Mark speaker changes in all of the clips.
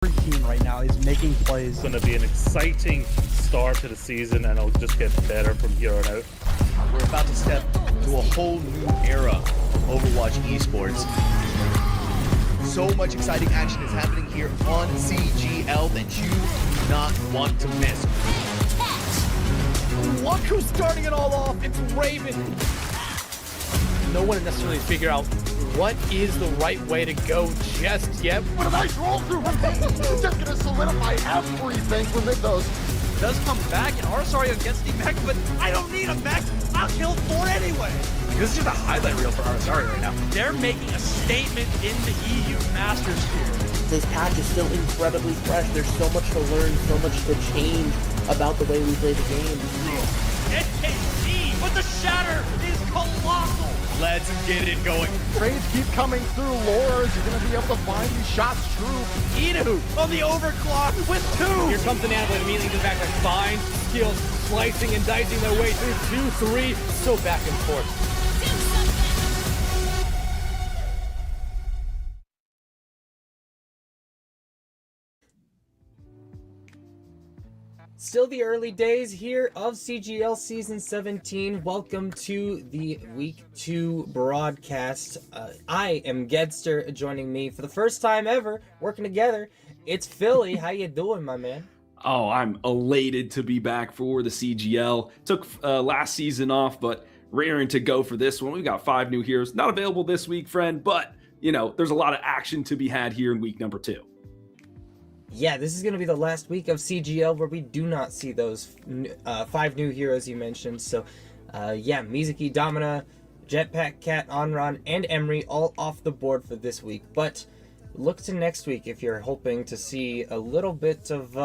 Speaker 1: team right now is making plays.
Speaker 2: It's going to be an exciting start to the season, and it'll just get better from here on out.
Speaker 3: We're about to step to a whole new era of Overwatch esports. So much exciting action is happening here on CGL that you do not want to miss.
Speaker 4: Look who's starting it all off, it's Raven. No one necessarily figure out what is the right way to go just yet.
Speaker 5: What a nice roll through from Peyton. It's just gonna solidify everything for Mythos.
Speaker 4: Does come back, and Arsario gets the mech, but I don't need a mech. I'll kill 4 anyway.
Speaker 6: This is just a highlight reel for Arsario right now.
Speaker 4: They're making a statement in the EU Masters here.
Speaker 7: This patch is still incredibly fresh. There's so much to learn, so much to change about the way we play the game.
Speaker 4: NKC, but the shatter is colossal.
Speaker 3: Let's get it going.
Speaker 5: Trades keep coming through. Laura, is going to be able to find these shots true.
Speaker 4: Inu on the overclock with 2. Here comes an Annabelle immediately to the back. Fine skills, slicing and dicing their way through 2-3. So back and forth.
Speaker 8: Still the early days here of CGL Season 17. Welcome to the Week 2 broadcast. I am Gedster. Joining me for the first time ever, working together, it's Philly. How you doing, my man?
Speaker 6: Oh, I'm elated to be back for the CGL. Took last season off, but raring to go for this one. We've got 5 new heroes. Not available this week, friend, but, you know, there's a lot of action to be had here in week number 2.
Speaker 8: Yeah, this is going to be the last week of CGL where we do not see those 5 new heroes you mentioned. So, yeah, Mizuki, Domina, Jetpack Cat, Onron, and Emery all off the board for this week. But look to next week if you're hoping to see a little bit of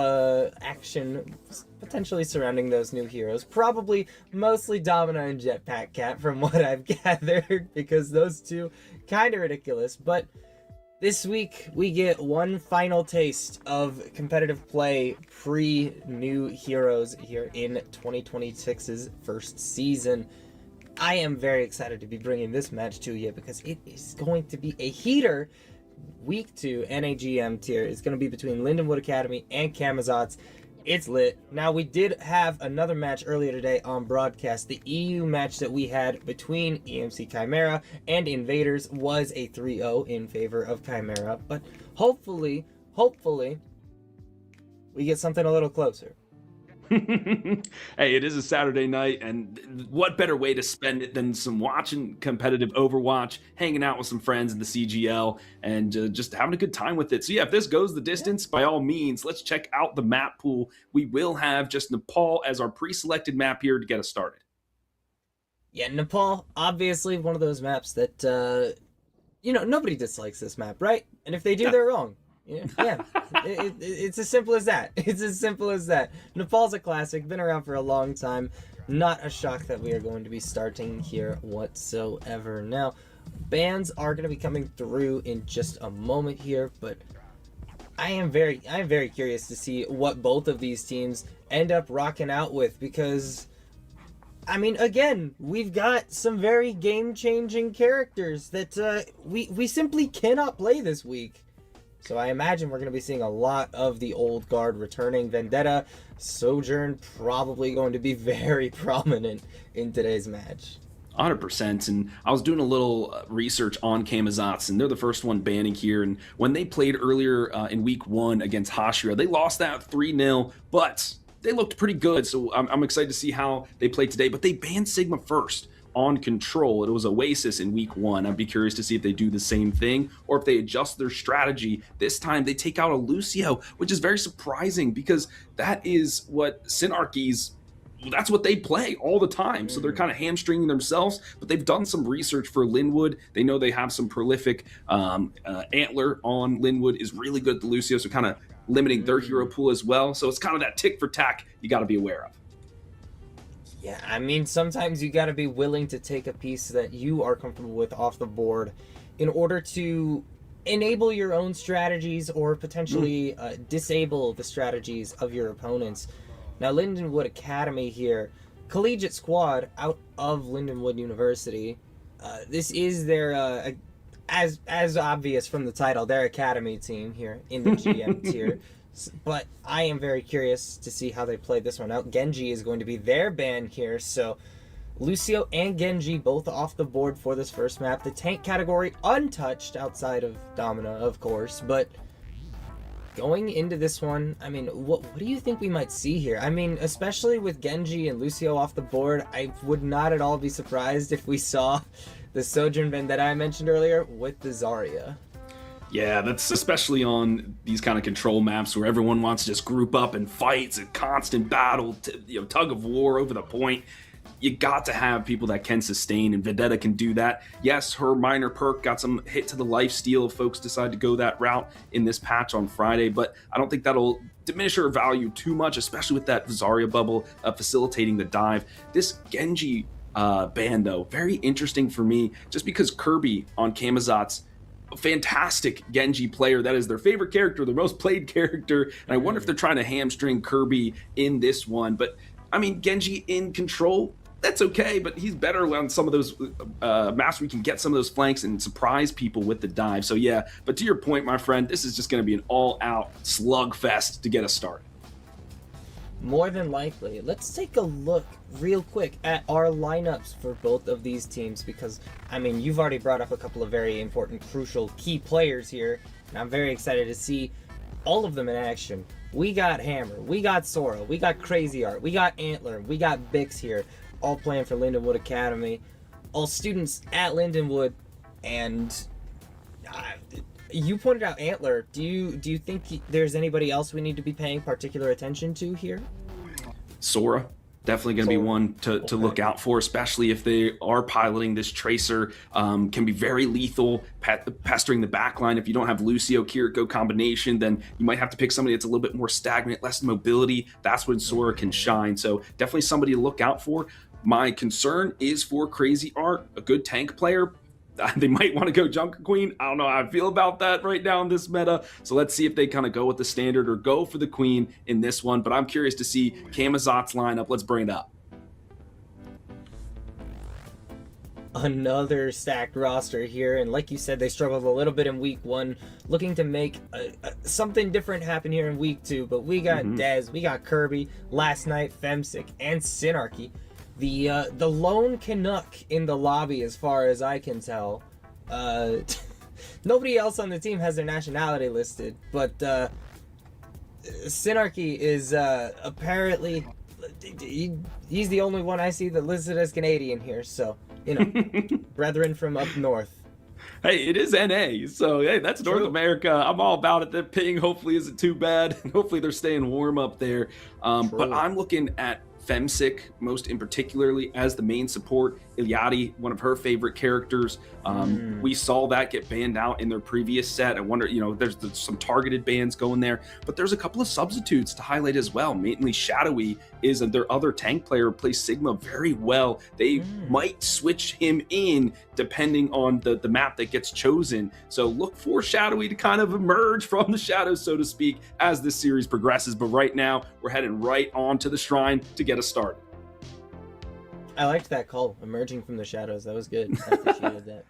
Speaker 8: action potentially surrounding those new heroes. Probably mostly Domina and Jetpack Cat from what I've gathered, because those two kind of ridiculous. But this week, we get one final taste of competitive play pre-new heroes here in 2026's first season. I am very excited to be bringing this match to you because it is going to be a heater. Week 2 NAGM tier is going to be between Lindenwood Academy and Camazotz. It's lit. Now, we did have another match earlier today on broadcast. The EU match that we had between EMC Chimera and Invaders was a 3-0 in favor of Chimera. But hopefully, we get something a little closer.
Speaker 6: Hey, it is a Saturday night, and what better way to spend it than some watching competitive Overwatch, hanging out with some friends in the CGL, and just having a good time with it. So yeah, if this goes the distance, by all means, let's check out the map pool. We will have just Nepal as our pre-selected map here to get us started.
Speaker 8: Yeah, Nepal, obviously one of those maps that, you know, nobody dislikes this map, right? And if they do, they're wrong. Yeah, it's as simple as that. It's as simple as that. Nepal's a classic, been around for a long time. Not a shock that we are going to be starting here whatsoever. Now, bans are going to be coming through in just a moment here, but I am very curious to see what both of these teams end up rocking out with, because I mean, again, we've got some very game-changing characters that we simply cannot play this week. So I imagine we're going to be seeing a lot of the old guard returning. Vendetta, Sojourn, probably going to be very prominent in today's match.
Speaker 6: 100%. And I was doing a little research on Camazotz, and they're the first one banning here. And when they played earlier in week 1 against Hashira, they lost that 3-0, but they looked pretty good. So I'm excited to see how they play today. But they banned Sigma first on Control. It was Oasis in week 1. I'd be curious to see if they do the same thing or if they adjust their strategy. This time they take out a Lucio, which is very surprising because that is what Synarchy's, that's what they play all the time. So they're kind of hamstringing themselves, but they've done some research for Lindenwood. They know they have some prolific Antler on Lindenwood is really good at the Lucio, so kind of limiting their hero pool as well. So it's kind of that tick for tack you got to be aware of.
Speaker 8: Yeah, I mean, sometimes you got to be willing to take a piece that you are comfortable with off the board in order to enable your own strategies or potentially disable the strategies of your opponents. Now, Lindenwood Academy here, collegiate squad out of Lindenwood University. This is their as obvious from the title, they're Academy team here in the GM tier. But I am very curious to see how they play this one out. Genji is going to be their ban here, so Lucio and Genji both off the board for this first map. The tank category untouched outside of Domina, of course, but going into this one, I mean, what do you think we might see here? I mean, especially with Genji and Lucio off the board, I would not at all be surprised if we saw the Sojourn Vendetta I mentioned earlier with the Zarya.
Speaker 6: Yeah, that's especially on these kind of control maps where everyone wants to just group up and fight. It's a constant battle, tug of war over the point. You got to have people that can sustain, and Vendetta can do that. Yes, her minor perk got some hit to the lifesteal if folks decide to go that route in this patch on Friday, but I don't think that'll diminish her value too much, especially with that Zarya bubble facilitating the dive. This Genji ban, though, very interesting for me, just because Kirby on Camazotz, a fantastic Genji player. That is their favorite character, their most played character, and I wonder if they're trying to hamstring Kirby in this one. But I mean, Genji in control, that's okay, but he's better on some of those maps where we can get some of those flanks and surprise people with the dive. So yeah, but to your point, my friend, this is just going to be an all-out slugfest to get us started.
Speaker 8: More than likely. Let's take a look real quick at our lineups for both of these teams, because, I mean, you've already brought up a couple of very important, crucial, key players here, and I'm very excited to see all of them in action. We got Hammer, we got Sora, we got Crazy Art, we got Antler, we got Bix here, all playing for Lindenwood Academy, all students at Lindenwood, and you pointed out Antler. Do you think there's anybody else we need to be paying particular attention to here?
Speaker 6: Sora, definitely going to be one to look out for, especially if they are piloting this Tracer. Can be very lethal, pestering the backline. If you don't have Lucio Kiriko combination, then you might have to pick somebody that's a little bit more stagnant, less mobility. That's when Sora can shine. So definitely somebody to look out for. My concern is for Crazy Art, a good tank player. They might want to go Junker Queen. I don't know how I feel about that right now in this meta. So let's see if they kind of go with the standard or go for the Queen in this one. But I'm curious to see Camazotz lineup. Let's bring it up.
Speaker 8: Another stacked roster here, and like you said, they struggled a little bit in week 1, looking to make something different happen here in week 2. But we got Dez, we got Kirby, Last Night, Femsick, and Synarchy. The lone Canuck in the lobby, as far as I can tell. Nobody else on the team has their nationality listed, but Synarchy is apparently he's the only one I see that listed as Canadian here. So, you know, brethren from up north.
Speaker 6: Hey, it is NA, so hey, that's North America. I'm all about it. The ping hopefully isn't too bad. Hopefully they're staying warm up there. But I'm looking at Femsick most in particularly as the main support. Iliadi, one of her favorite characters. We saw that get banned out in their previous set. I wonder, you know, there's some targeted bans going there, but there's a couple of substitutes to highlight as well. Mainly Shadowy is their other tank player who plays Sigma very well. They might switch him in depending on the map that gets chosen. So look for Shadowy to kind of emerge from the shadows, so to speak, as this series progresses. But right now, we're heading right on to the Shrine to get us started.
Speaker 8: I liked that call, emerging from the shadows. That was good. I appreciated that.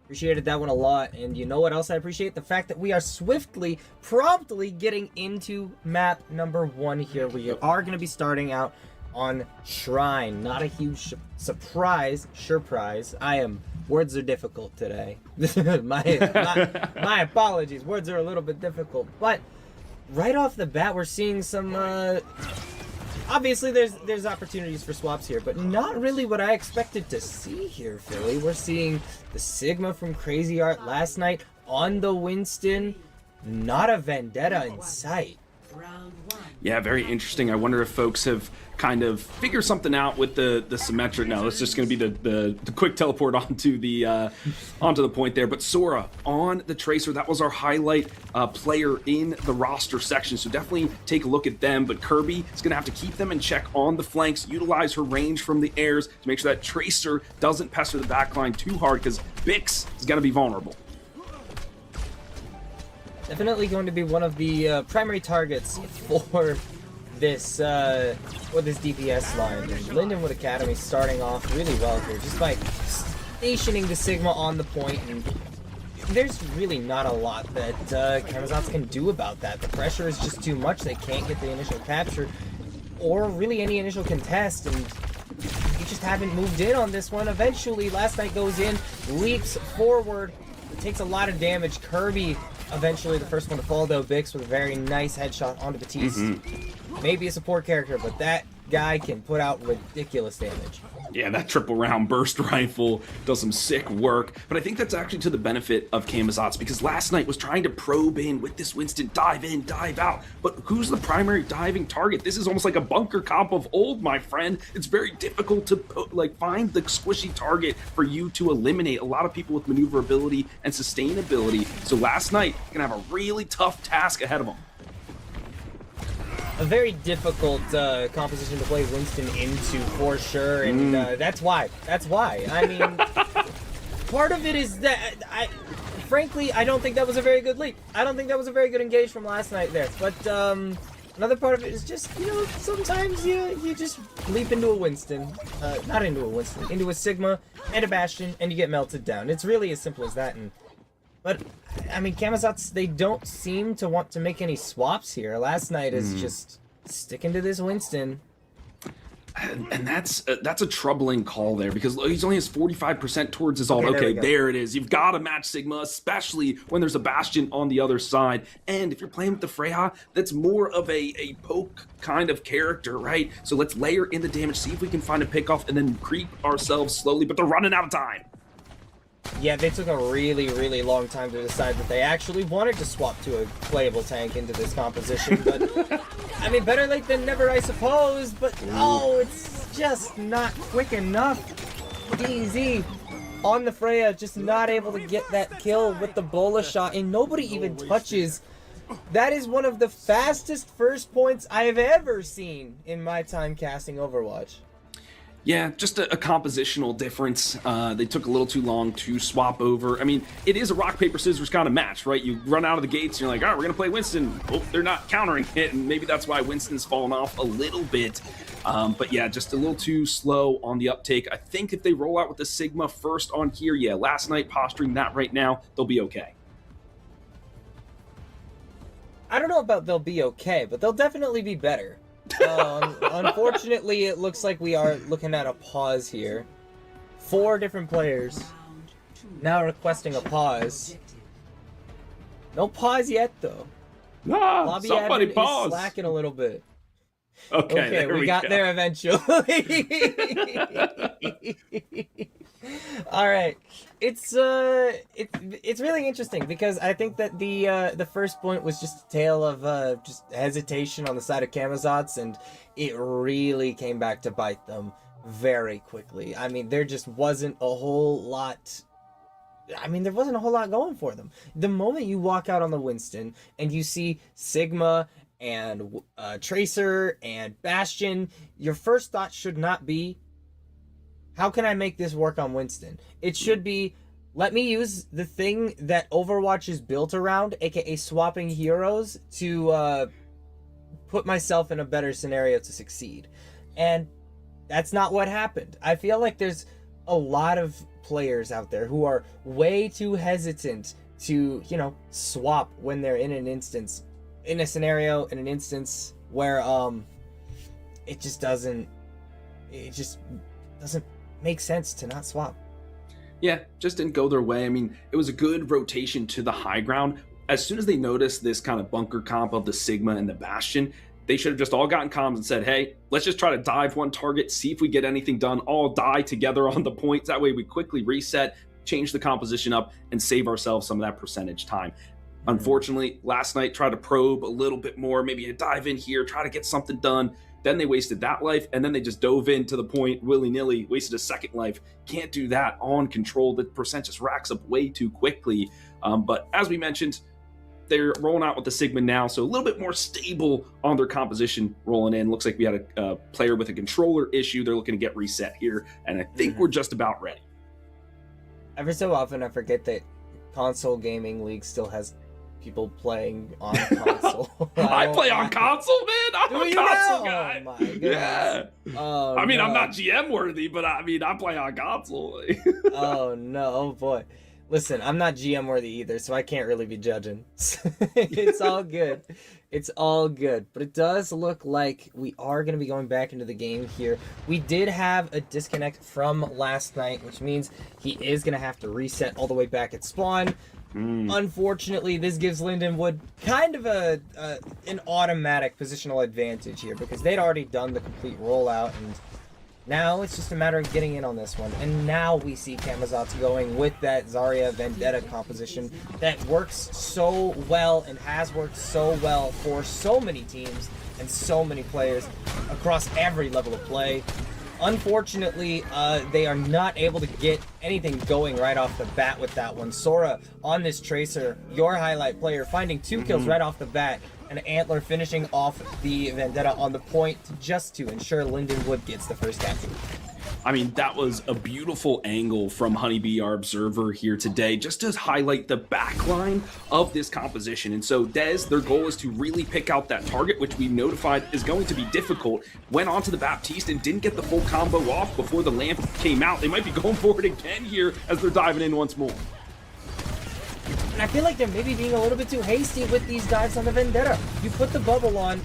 Speaker 8: Appreciated that one a lot. And you know what else I appreciate? The fact that we are swiftly, promptly getting into map number 1 here. We are going to be starting out on Shrine. Not a huge surprise. Words are difficult today. my apologies. Words are a little bit difficult. But right off the bat, we're seeing some... obviously, there's opportunities for swaps here, but not really what I expected to see here, Philly. We're seeing the Sigma from Crazy Art Last Night on the Winston. Not a Vendetta in sight.
Speaker 6: Yeah, very interesting. I wonder if folks have kind of figured something out with the symmetric. No, it's just going to be the quick teleport onto the point there. But Sora on the Tracer, that was our highlight player in the roster section. So definitely take a look at them. But Kirby is going to have to keep them in check on the flanks, utilize her range from the airs to make sure that Tracer doesn't pester the backline too hard, because Bix is going to be vulnerable.
Speaker 8: Definitely going to be one of the primary targets for this DPS line. And Lindenwood Academy starting off really well here, just by stationing the Sigma on the point and there's really not a lot that Camazotz can do about that. The pressure is just too much. They can't get the initial capture or really any initial contest, and you just haven't moved in on this one. Eventually, Last Night goes in, leaps forward, takes a lot of damage. Kirby, eventually the first one to fall, though. Bix with a very nice headshot onto Batiste. Maybe a support character, but that guy can put out ridiculous damage.
Speaker 6: Yeah, that triple round burst rifle does some sick work, but I think that's actually to the benefit of Camazotz, because Last Night was trying to probe in with this Winston, dive in, dive out, but who's the primary diving target? This is almost like a bunker comp of old, my friend. It's very difficult to find the squishy target for you to eliminate a lot of people with maneuverability and sustainability, so Last Night gonna have a really tough task ahead of them.
Speaker 8: A very difficult composition to play Winston into, for sure, and that's why. I mean, part of it is that, frankly, I don't think that was a very good leap. I don't think that was a very good engage from Last Night there. But another part of it is just, sometimes you just leap into a Winston. Not into a Winston, into a Sigma and a Bastion, and you get melted down. It's really as simple as that. But, I mean, Camazotz, they don't seem to want to make any swaps here. Last Night is just sticking to this Winston.
Speaker 6: And that's a troubling call there, because he only has 45% towards his ult.
Speaker 8: Okay,
Speaker 6: Okay, there it is. You've got to match Sigma, especially when there's a Bastion on the other side. And if you're playing with the Freya, that's more of a poke kind of character, right? So let's layer in the damage, see if we can find a pick off, and then creep ourselves slowly, but they're running out of time.
Speaker 8: Yeah, they took a really, really long time to decide that they actually wanted to swap to a playable tank into this composition, but, I mean, better late than never, I suppose, but no, it's just not quick enough. DZ on the Freya, just not able to get that kill with the Bola shot, and nobody even touches. That is one of the fastest first points I have ever seen in my time casting Overwatch.
Speaker 6: Yeah, just a compositional difference. They took a little too long to swap over. I mean, it is a rock, paper, scissors kind of match, right? You run out of the gates, and you're like, all right, we're going to play Winston. Oh, they're not countering it, and maybe that's why Winston's fallen off a little bit. But yeah, just a little too slow on the uptake. I think if they roll out with the Sigma first on here, yeah, Last Night posturing that right now, they'll be okay.
Speaker 8: I don't know about they'll be okay, but they'll definitely be better. Unfortunately, it looks like we are looking at a pause here. 4 different players now requesting a pause. No pause yet, though.
Speaker 6: Nah,
Speaker 8: Lobby
Speaker 6: somebody
Speaker 8: admin
Speaker 6: pause.
Speaker 8: is slacking a little bit.
Speaker 6: Okay, there
Speaker 8: we got
Speaker 6: go.
Speaker 8: there eventually. All right, it's really interesting, because I think that the first point was just a tale of just hesitation on the side of Camazotz, and it really came back to bite them very quickly. I mean, there just wasn't a whole lot. I mean, there wasn't a whole lot going for them. The moment you walk out on the Winston and you see Sigma and Tracer and Bastion, your first thought should not be, how can I make this work on Winston? It should be, let me use the thing that Overwatch is built around, aka swapping heroes, to put myself in a better scenario to succeed. And that's not what happened. I feel like there's a lot of players out there who are way too hesitant to, swap when they're in an instance, in a scenario, in an instance where it just doesn't make sense to not swap.
Speaker 6: Yeah, just didn't go their way. I mean, it was a good rotation to the high ground. As soon as they noticed this kind of bunker comp of the Sigma and the Bastion, they should have just all gotten comms and said, hey, let's just try to dive one target, see if we get anything done, all die together on the points. That way we quickly reset, change the composition up, and save ourselves some of that percentage time. Unfortunately, Last Night tried to probe a little bit more, maybe a dive in here, try to get something done. Then they wasted that life, and then they just dove into the point willy-nilly, wasted a second life. Can't do that on control. The percent just racks up way too quickly. But as we mentioned, they're rolling out with the Sigma now, so a little bit more stable on their composition rolling in. Looks like we had a player with a controller issue. They're looking to get reset here, and I think we're just about ready.
Speaker 8: Every so often, I forget that console gaming league still has people playing on console.
Speaker 6: I play on console, man. I'm a console guy.
Speaker 8: Oh my goodness.
Speaker 6: Yeah.
Speaker 8: Oh,
Speaker 6: I'm
Speaker 8: no.
Speaker 6: not GM worthy, but I play on console.
Speaker 8: Oh no, oh boy. Listen, I'm not GM worthy either, so I can't really be judging. It's all good. It's all good. But it does look like we are going to be going back into the game here. We did have a disconnect from last night, which means he is going to have to reset all the way back at spawn. Unfortunately, this gives Lindenwood kind of an automatic positional advantage here because they'd already done the complete rollout, and now it's just a matter of getting in on this one. And now we see Camazotz going with that Zarya Vendetta composition that works so well and has worked so well for so many teams and so many players across every level of play. Unfortunately, they are not able to get anything going right off the bat with that one. Sora on this Tracer, your highlight player, finding 2 kills right off the bat, and Antler finishing off the Vendetta on the point just to ensure Lindenwood gets the first capture.
Speaker 6: I mean, that was a beautiful angle from Honeybee, our observer here today, just to highlight the backline of this composition. And so Dez, their goal is to really pick out that target, which we notified is going to be difficult. Went onto the Baptiste and didn't get the full combo off before the lamp came out. They might be going for it again here as they're diving in once more.
Speaker 8: And I feel like they're maybe being a little bit too hasty with these dives on the Vendetta. You put the bubble on,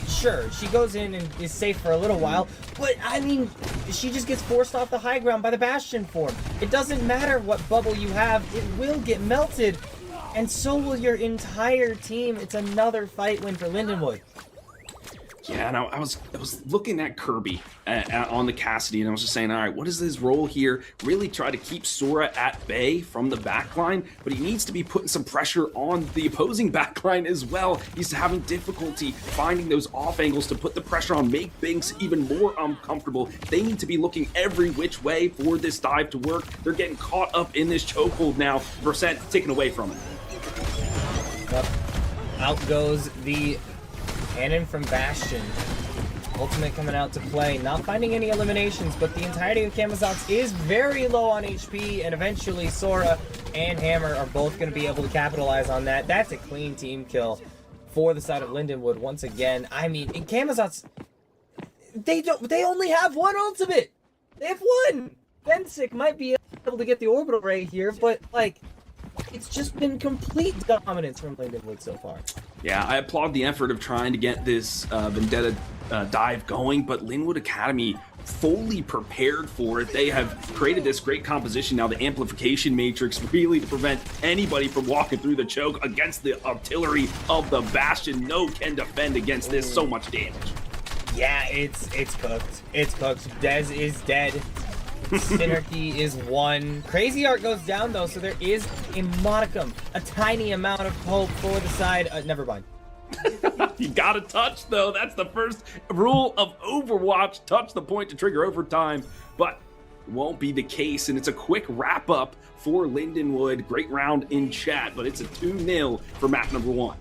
Speaker 8: sure, she goes in and is safe for a little while, but I mean, she just gets forced off the high ground by the Bastion form. It doesn't matter what bubble you have, it will get melted, and so will your entire team. It's another fight win for Lindenwood.
Speaker 6: Yeah, and I was looking at Kirby on the Cassidy, and I was just saying, all right, what is his role here? Really try to keep Sora at bay from the backline, but he needs to be putting some pressure on the opposing backline as well. He's having difficulty finding those off angles to put the pressure on, make Binks even more uncomfortable. They need to be looking every which way for this dive to work. They're getting caught up in this chokehold now. Percent taken away from it.
Speaker 8: Yep. Out goes the cannon from Bastion. Ultimate coming out to play. Not finding any eliminations, but the entirety of Camazotz is very low on HP, and eventually Sora and Hammer are both going to be able to capitalize on that. That's a clean team kill for the side of Lindenwood once again. I mean, in Camazotz, they only have one ultimate. They have one. Bensick might be able to get the orbital right here, but like, it's just been complete dominance from Lindenwood so far.
Speaker 6: Yeah, I applaud the effort of trying to get this Vendetta dive going, but Linwood Academy fully prepared for it. They have created this great composition now, the amplification matrix, really to prevent anybody from walking through the choke against the artillery of the Bastion. No can defend against this, so much damage.
Speaker 8: Yeah, it's cooked. It's cooked. Dez is dead. Synarchy is one. Crazy Art goes down though, so there is a modicum, a tiny amount of hope for the side. Never mind.
Speaker 6: You gotta touch though. That's the first rule of Overwatch. Touch the point to trigger overtime, but it won't be the case. And it's a quick wrap up for Lindenwood. Great round in chat, but it's a 2-0 for map number 1.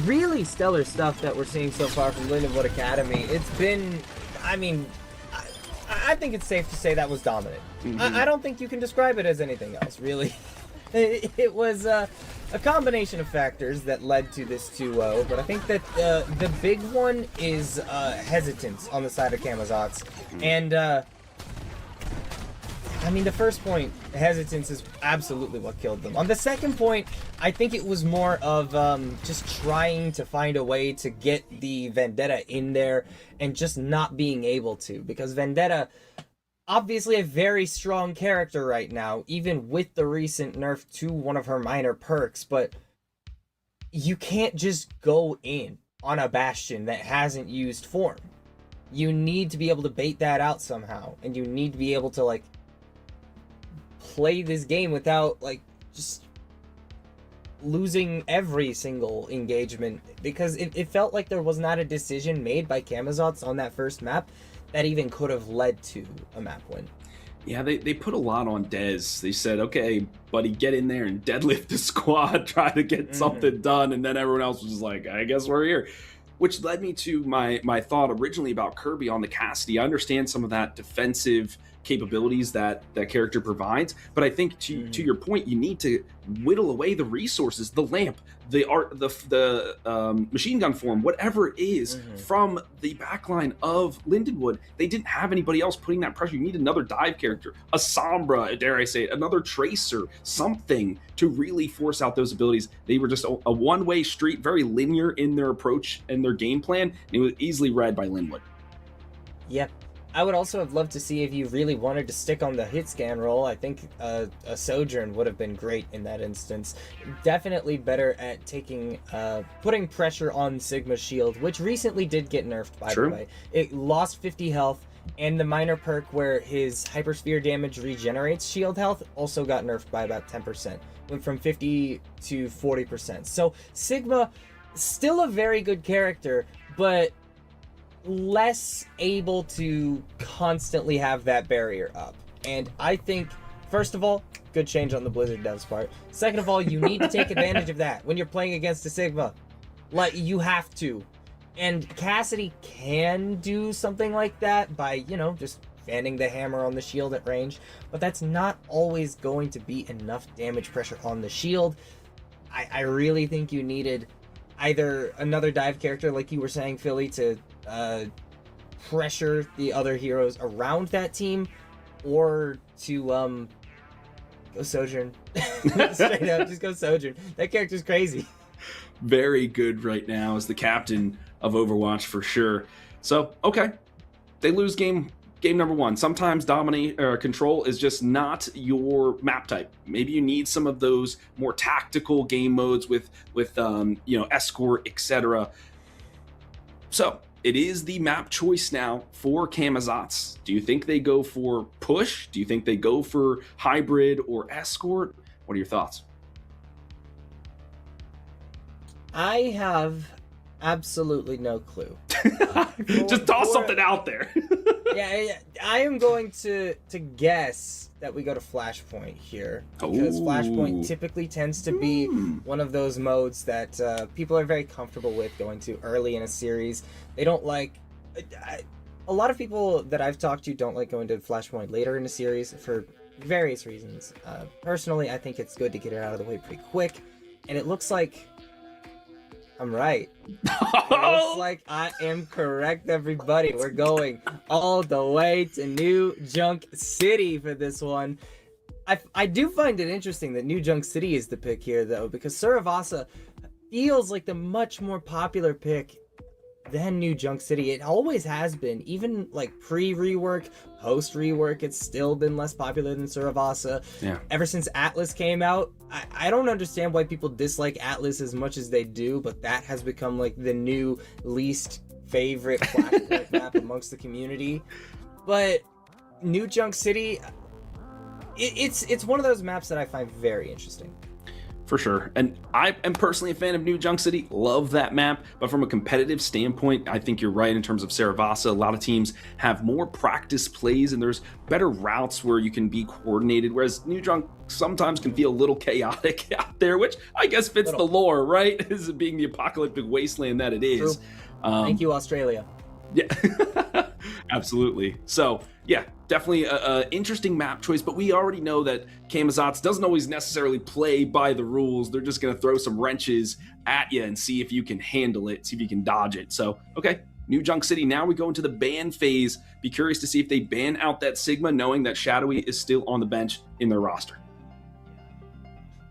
Speaker 8: Really stellar stuff that we're seeing so far from Lindenwood Academy. It's been, I mean, I think it's safe to say that was dominant. I don't think you can describe it as anything else, really. It was a combination of factors that led to this 2-0, but I think that the big one is hesitance on the side of Camazotz. And, I mean, the first point, hesitance, is absolutely what killed them. On the second point, I think it was more of just trying to find a way to get the Vendetta in there and just not being able to. Because Vendetta, obviously a very strong character right now, even with the recent nerf to one of her minor perks, but you can't just go in on a Bastion that hasn't used form. You need to be able to bait that out somehow, and you need to be able to, like, play this game without, like, just losing every single engagement, because it felt like there was not a decision made by Camazotz on that first map that even could have led to a map win.
Speaker 6: Yeah, they put a lot on Dez. They said, okay, buddy, get in there and deadlift the squad, try to get something done, and then everyone else was just like, I guess we're here. Which led me to my thought originally about Kirby on the Cassidy. I understand some of that defensive capabilities that character provides. But I think to your point, you need to whittle away the resources, the lamp, the art, the machine gun form, whatever it is, from the backline of Lindenwood. They didn't have anybody else putting that pressure. You need another dive character, a Sombra, dare I say it, another Tracer, something to really force out those abilities. They were just a one-way street, very linear in their approach and their game plan, and it was easily read by Lindenwood.
Speaker 8: Yep. I would also have loved to see, if you really wanted to stick on the hit scan roll, I think a Sojourn would have been great in that instance. Definitely better at taking, putting pressure on Sigma's shield, which recently did get nerfed, by the way. It lost 50 health, and the minor perk where his Hypersphere damage regenerates shield health also got nerfed by about 10%. Went from 50 to 40%. So Sigma, still a very good character, but less able to constantly have that barrier up. And I think, first of all, good change on the Blizzard devs part. Second of all, you need to take advantage of that when you're playing against a Sigma. Like, you have to. And Cassidy can do something like that by, you know, just fanning the hammer on the shield at range, but that's not always going to be enough damage pressure on the shield. I really think you needed either another dive character, like you were saying, Philly, to pressure the other heroes around that team, or to go Sojourn. Straight up, just go Sojourn. That character's crazy.
Speaker 6: Very good right now as the captain of Overwatch for sure. So, okay, they lose game number one. Sometimes dominate control is just not your map type. Maybe you need some of those more tactical game modes with you know, escort, etc. So it is the map choice now for Camazotz. Do you think they go for push? Do you think they go for hybrid or escort? What are your thoughts?
Speaker 8: I have absolutely no clue.
Speaker 6: Just toss something out there.
Speaker 8: Yeah, I am going to guess that we go to Flashpoint here, because Flashpoint typically tends to be one of those modes that people are very comfortable with going to early in a series. They don't like... a lot of people that I've talked to don't like going to Flashpoint later in a series for various reasons. Personally, I think it's good to get it out of the way pretty quick, and it looks like I'm right. It looks like I am correct, everybody. We're going all the way to New Junk City for this one. I do find it interesting that New Junk City is the pick here, though, because Suravasa feels like the much more popular pick than New Junk City. It always has been. Even like pre-rework, post-rework, it's still been less popular than Suravasa. Yeah. Ever since Atlas came out, I don't understand why people dislike Atlas as much as they do, but that has become like the new least favorite Flashpoint map amongst the community. But New Junk City, it's one of those maps that I find very interesting.
Speaker 6: For sure. And I am personally a fan of New Junk City. Love that map. But from a competitive standpoint, I think you're right in terms of Saravasa. A lot of teams have more practice plays and there's better routes where you can be coordinated, whereas New Junk sometimes can feel a little chaotic out there, which I guess fits the lore, right? As it being the apocalyptic wasteland that it is.
Speaker 8: Thank you, Australia.
Speaker 6: Yeah, absolutely. So, yeah, definitely an interesting map choice, but we already know that Camazotz doesn't always necessarily play by the rules. They're just going to throw some wrenches at you and see if you can handle it, see if you can dodge it. So, okay, New Junk City. Now we go into the ban phase. Be curious to see if they ban out that Sigma, knowing that Shadowy is still on the bench in their roster.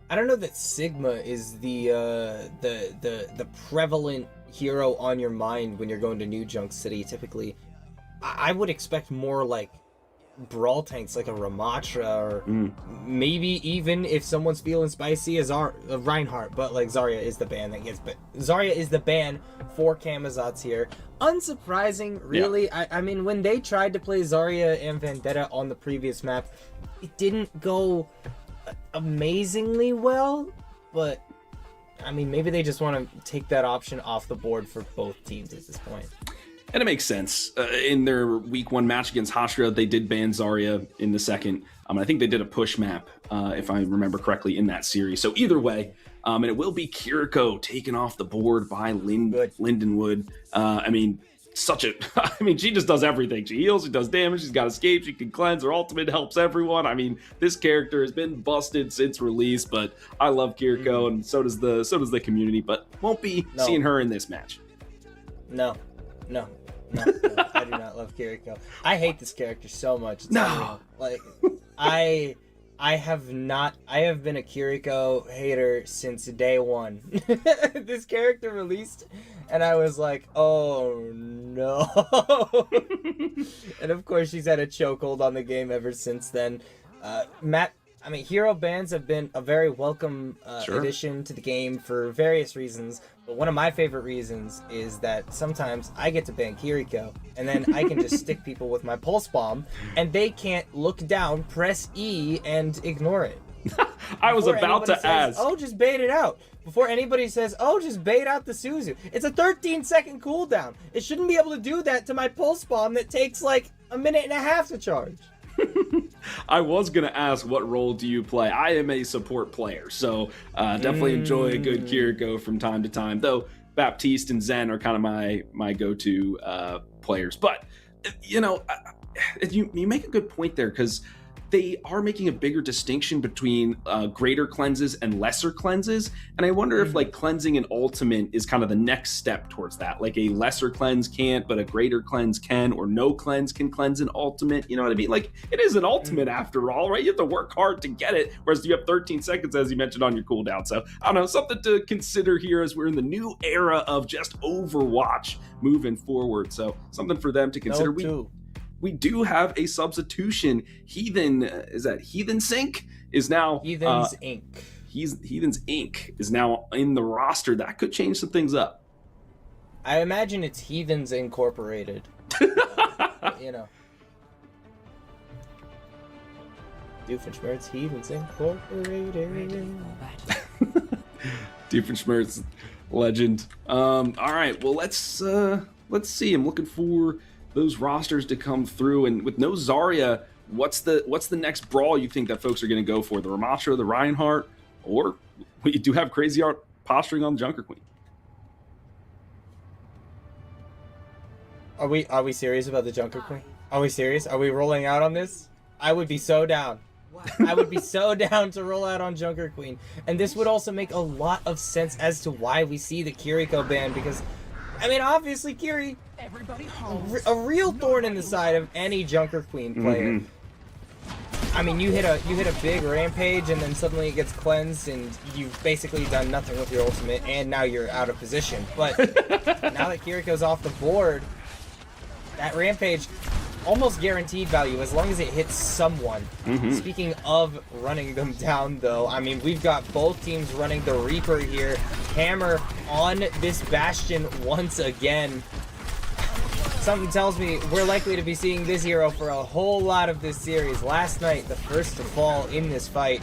Speaker 8: I don't know that Sigma is the prevalent hero on your mind when you're going to New Junk City. Typically, I would expect more like brawl tanks, like a Ramatra, or maybe even if someone's feeling spicy, a Reinhardt. But like Zarya is the ban that gets. But Zarya is the ban for Camazotz here. Unsurprising, really. Yeah. I mean, when they tried to play Zarya and Vendetta on the previous map, it didn't go amazingly well, but I mean, maybe they just want to take that option off the board for both teams at this point.
Speaker 6: And it makes sense. In their week one match against Hashira, they did ban Zarya in the second. I think they did a push map, if I remember correctly, in that series. So either way, and it will be Kiriko taken off the board by Lindenwood. I mean, such a, I mean, she just does everything. She heals, she does damage, she's got escape, she can cleanse, her ultimate helps everyone. I mean, this character has been busted since release, but I love Kiriko, and so does the community, but won't be seeing her in this match.
Speaker 8: No, I do not love Kiriko. I hate this character so much. It's unreal. Like, I have been a Kiriko hater since day one. This character released, and I was like, oh no. And of course, she's had a chokehold on the game ever since then. Hero bans have been a very welcome addition to the game for various reasons, but one of my favorite reasons is that sometimes I get to ban Kiriko, and then I can just stick people with my pulse bomb, and they can't look down, press E, and ignore it.
Speaker 6: I was about to ask.
Speaker 8: Oh, just bait it out. Before anybody says, oh, just bait out the Suzu. It's a 13-second cooldown. It shouldn't be able to do that to my pulse bomb that takes like a minute and a half to charge.
Speaker 6: I was going to ask, what role do you play? I am a support player, so definitely enjoy a good Kiriko from time to time, though Baptiste and Zen are kind of my go-to players. But, you know, you make a good point there, because they are making a bigger distinction between greater cleanses and lesser cleanses, and I wonder if like cleansing an ultimate is kind of the next step towards that. Like a lesser cleanse can't, but a greater cleanse can, or no cleanse can cleanse an ultimate. You know what I mean? Like, it is an ultimate after all, right? You have to work hard to get it, whereas you have 13 seconds, as you mentioned, on your cooldown. So I don't know, something to consider here as we're in the new era of just Overwatch moving forward. So something for them to consider. We do have a substitution. Heathen, is that Heathen Sync? Is now
Speaker 8: Heathen's Inc.
Speaker 6: Heathen's Inc. is now in the roster. That could change some things up.
Speaker 8: I imagine it's Heathens Incorporated. You know. Doofenshmirtz, Heathens Incorporated.
Speaker 6: Doofenshmirtz, legend. All right, well, let's see. I'm looking for those rosters to come through, and with no Zarya, what's the next brawl you think that folks are going to go for? The Ramattra, the Reinhardt, or we do have Crazy Art posturing on the Junker Queen?
Speaker 8: Are we serious about the Junker Queen? Are we serious? Are we rolling out on this? I would be so down. I would be so down to roll out on Junker Queen, and this would also make a lot of sense as to why we see the Kiriko ban, because I mean, obviously, Kiri, a real thorn in the side of any Junker Queen player. I mean, you hit a big rampage, and then suddenly it gets cleansed, and you've basically done nothing with your ultimate, and now you're out of position. But now that Kiriko's off the board, that rampage, almost guaranteed value as long as it hits someone. Speaking of running them down, though, I mean, we've got both teams running the Reaper here. Hammer on this Bastion once again. Something tells me we're likely to be seeing this hero for a whole lot of this series. Last night, the first to fall in this fight,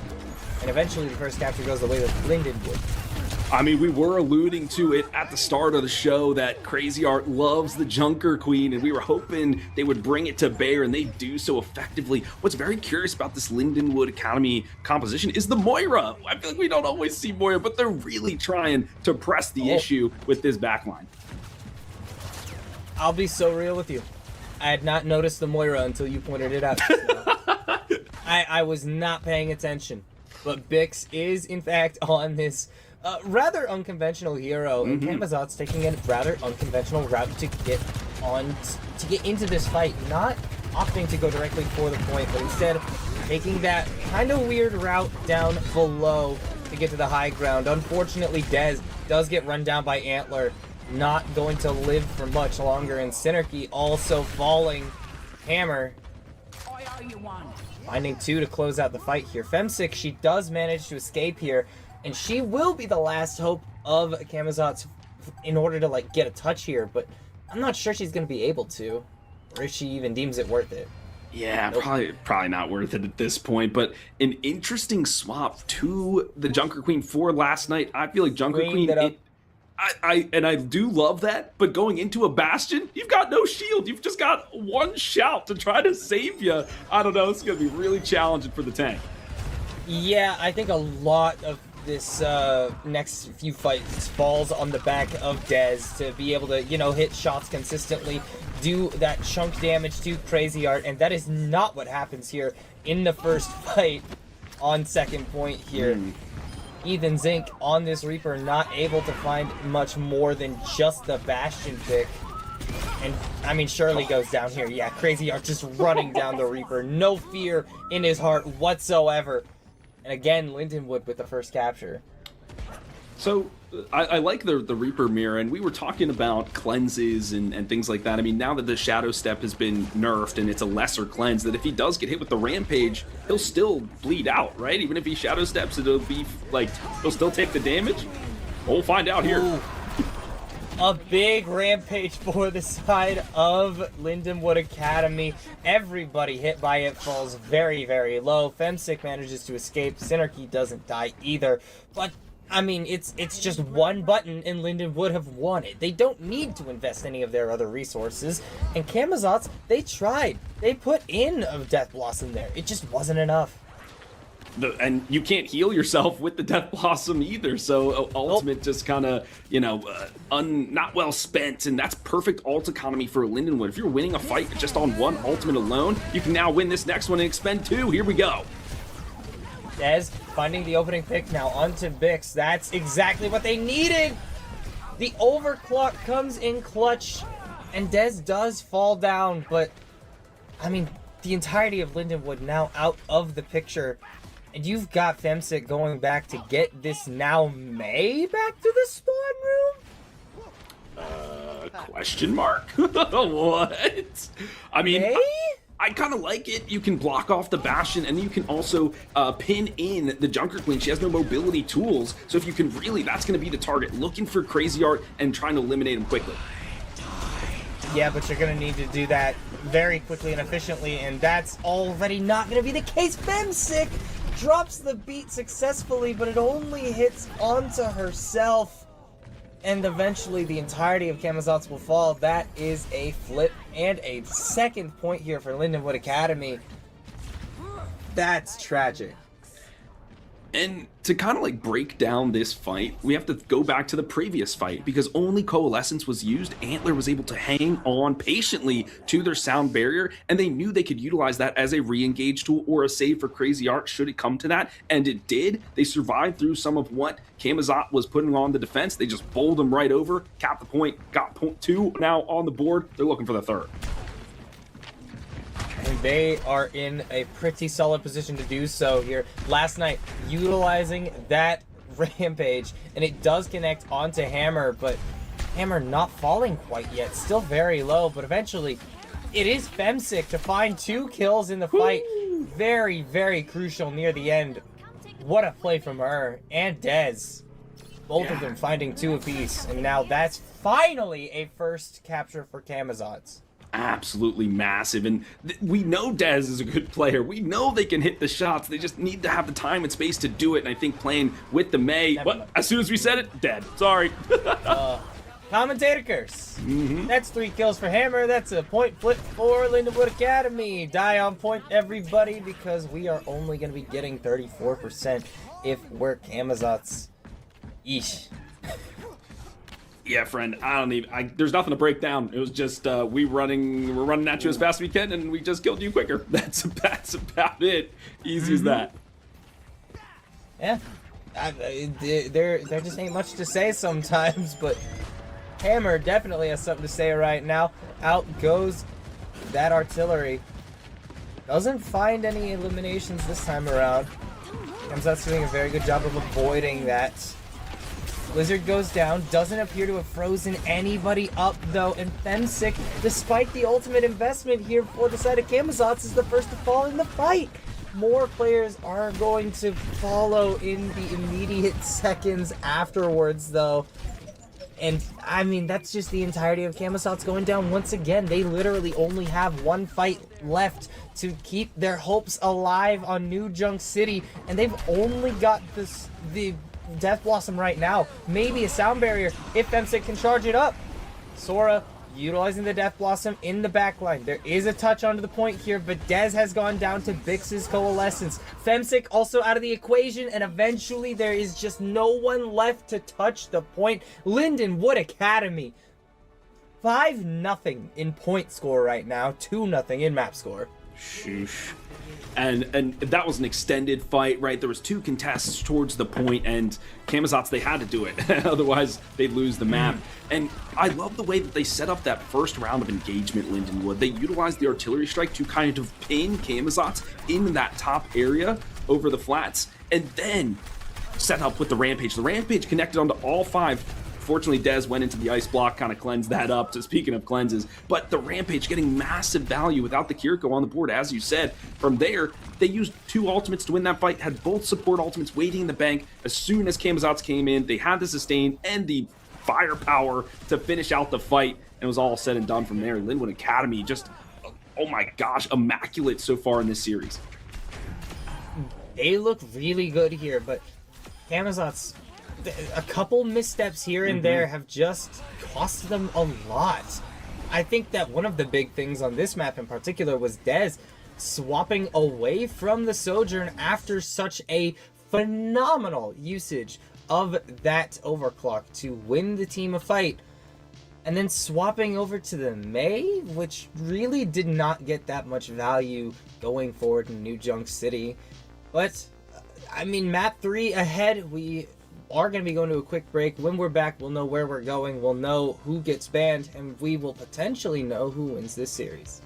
Speaker 8: and eventually the first capture goes the way of Lindenwood.
Speaker 6: I mean, we were alluding to it at the start of the show that Crazy Art loves the Junker Queen, and we were hoping they would bring it to bear, and they do so effectively. What's very curious about this Lindenwood Academy composition is the Moira. I feel like we don't always see Moira, but they're really trying to press the issue with this backline.
Speaker 8: I'll be so real with you. I had not noticed the Moira until you pointed it out. I was not paying attention, but Bix is, in fact, on this rather unconventional hero, and Camazotz taking a rather unconventional route to get into this fight, not opting to go directly for the point, but instead taking that kind of weird route down below to get to the high ground. Unfortunately, Dez does get run down by Antler, not going to live for much longer, and Synergy also falling. Hammer finding 2 to close out the fight here. Femsick, she does manage to escape here, and she will be the last hope of Camazotz in order to like get a touch here, but I'm not sure she's going to be able to, or if she even deems it worth it.
Speaker 6: Yeah, probably not worth it at this point, but an interesting swap to the Junker Queen for last night. I feel like Junker Queen, I do love that, but going into a Bastion, you've got no shield. You've just got one shout to try to save you. I don't know, it's going to be really challenging for the tank.
Speaker 8: Yeah, I think a lot of this next few fights falls on the back of Dez to be able to, you know, hit shots consistently, do that chunk damage to Crazy Art, and that is not what happens here in the first fight on second point here. Ethan Zink on this Reaper, not able to find much more than just the Bastion pick. And, I mean, Shirley goes down here. Yeah, Crazy Art just running down the Reaper. No fear in his heart whatsoever. And again, Lindenwood with the first capture.
Speaker 6: So, I like the Reaper mirror, and we were talking about cleanses and things like that. I mean, now that the Shadow Step has been nerfed and it's a lesser cleanse, that if he does get hit with the Rampage, he'll still bleed out, right? Even if he Shadow Steps, it'll be, like, he'll still take the damage? We'll find out here.
Speaker 8: Ooh. A big Rampage for the side of Lindenwood Academy. Everybody hit by it falls very, very low. Femsick manages to escape. Synergy doesn't die either. But, I mean, it's just one button and Linden would have won it. They don't need to invest any of their other resources. And Camazotz, they tried. They put in a Death Blossom there. It just wasn't enough.
Speaker 6: And you can't heal yourself with the Death Blossom either, so ultimate just kind of, you know, not well spent, and that's perfect ult economy for Lindenwood. If you're winning a fight just on one ultimate alone, you can now win this next one and expend two. Here we go.
Speaker 8: Dez finding the opening pick now onto Bix. That's exactly what they needed. The overclock comes in clutch, and Dez does fall down, but, I mean, the entirety of Lindenwood now out of the picture. And you've got Femsick going back to get this now May back to the spawn room?
Speaker 6: Question mark? What? I mean,
Speaker 8: May?
Speaker 6: I kind of like it. You can block off the Bastion, and you can also pin in the Junker Queen. She has no mobility tools, so if you can really, that's going to be the target. Looking for Crazy Art and trying to eliminate him quickly.
Speaker 8: Yeah, but you're going to need to do that very quickly and efficiently, and that's already not going to be the case. Femsick drops the beat successfully, but it only hits onto herself. And eventually the entirety of Camazotz will fall. That is a flip and a second point here for Lindenwood Academy. That's tragic.
Speaker 6: And to kind of like break down this fight, we have to go back to the previous fight, because only Coalescence was used. Antler was able to hang on patiently to their sound barrier, and they knew they could utilize that as a re-engage tool or a save for Crazy Art should it come to that, and it did. They survived through some of what Camazotz was putting on the defense. They just bowled them right over, capped the point, got point two now on the board. They're looking for the third.
Speaker 8: And they are in a pretty solid position to do so here. Last night, utilizing that Rampage, and it does connect onto Hammer, but Hammer not falling quite yet. Still very low, but eventually it is Femsick to find 2 kills in the fight. Woo! Very, very crucial near the end. What a play from her and Dez. Both of them finding 2 apiece, and now that's finally a first capture for Camazotz.
Speaker 6: Absolutely massive, and we know Dez is a good player. We know they can hit the shots. They just need to have the time and space to do it, and I think playing with the May, as soon as we said it, dead. Sorry.
Speaker 8: Commentator curse. That's 3 kills for Hammer. That's a point flip for Lindenwood Academy. Die on point, everybody, because we are only going to be getting 34% if we're Camazotz. Eesh.
Speaker 6: Yeah, friend, there's nothing to break down. It was just, we're running at you as fast as we can, and we just killed you quicker. That's about it. Easy as that.
Speaker 8: Yeah. There just ain't much to say sometimes, but Hammer definitely has something to say right now. Out goes that artillery. Doesn't find any eliminations this time around. Camazotz doing a very good job of avoiding that. Blizzard goes down, doesn't appear to have frozen anybody up though, and Femsick, despite the ultimate investment here for the side of Camazotz, is the first to fall in the fight. More players are going to follow in the immediate seconds afterwards though. And I mean, that's just the entirety of Camazotz going down once again. They literally only have 1 fight left to keep their hopes alive on New Junk City, and they've only got the Death Blossom right now. Maybe a sound barrier if Femsick can charge it up. Sora utilizing the Death Blossom in the back line. There is a touch onto the point here, but Dez has gone down to Bix's Coalescence. Femsic also out of the equation, and eventually there is just no one left to touch the point. Lindenwood Academy, 5-0 in point score right now, 2-0 in map score.
Speaker 6: Sheesh. And that was an extended fight, right? There was 2 contests towards the point, and Camazotz, they had to do it. Otherwise, they'd lose the map. And I love the way that they set up that first round of engagement, Lindenwood. They utilized the artillery strike to kind of pin Camazotz in that top area over the flats, and then set up with the Rampage. The Rampage connected onto all 5. Fortunately, Dez went into the ice block, kind of cleansed that up, so speaking of cleanses. But the Rampage getting massive value without the Kiriko on the board, as you said. From there, they used 2 ultimates to win that fight, had both support ultimates waiting in the bank. As soon as Camazotz came in, they had the sustain and the firepower to finish out the fight, and it was all said and done from there. Lindenwood Academy just, oh my gosh, immaculate so far in this series.
Speaker 8: They look really good here, but Camazotz, a couple missteps here and there have just cost them a lot. I think that one of the big things on this map in particular was Dez swapping away from the Sojourn after such a phenomenal usage of that overclock to win the team a fight, and then swapping over to the May, which really did not get that much value going forward in New Junk City. But I mean, map 3 ahead. We are going to be going to a quick break. When we're back, we'll know where we're going, we'll know who gets banned, and we will potentially know who wins this series.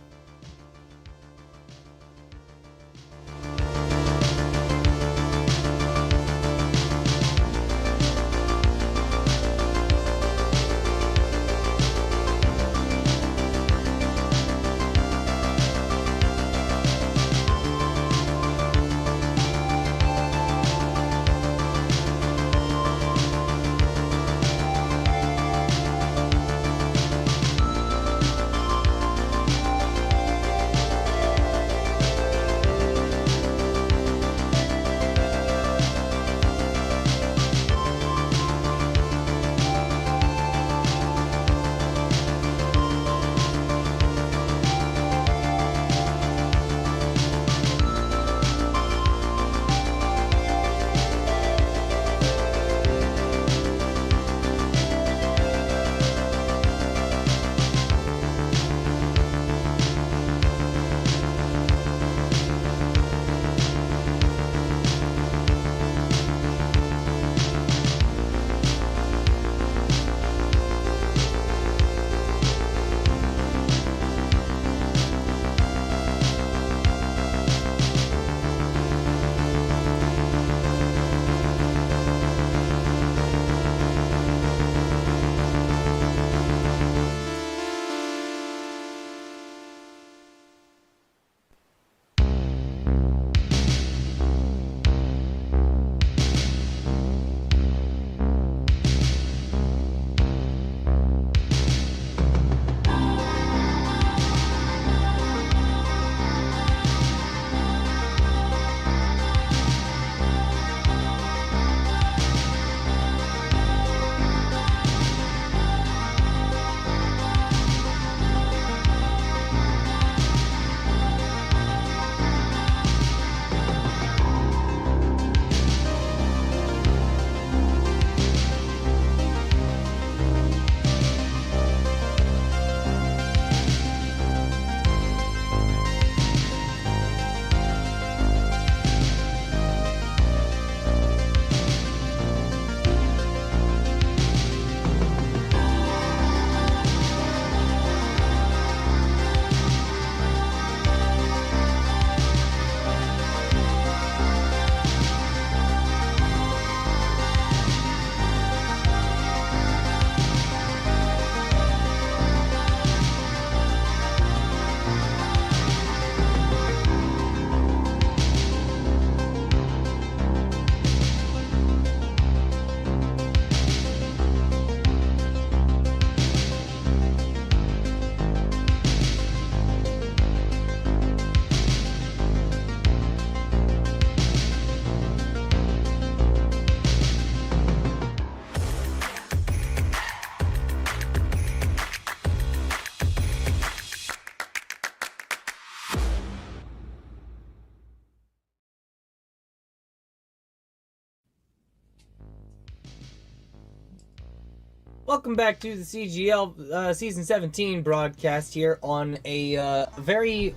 Speaker 8: Welcome back to the CGL Season 17 broadcast here on a very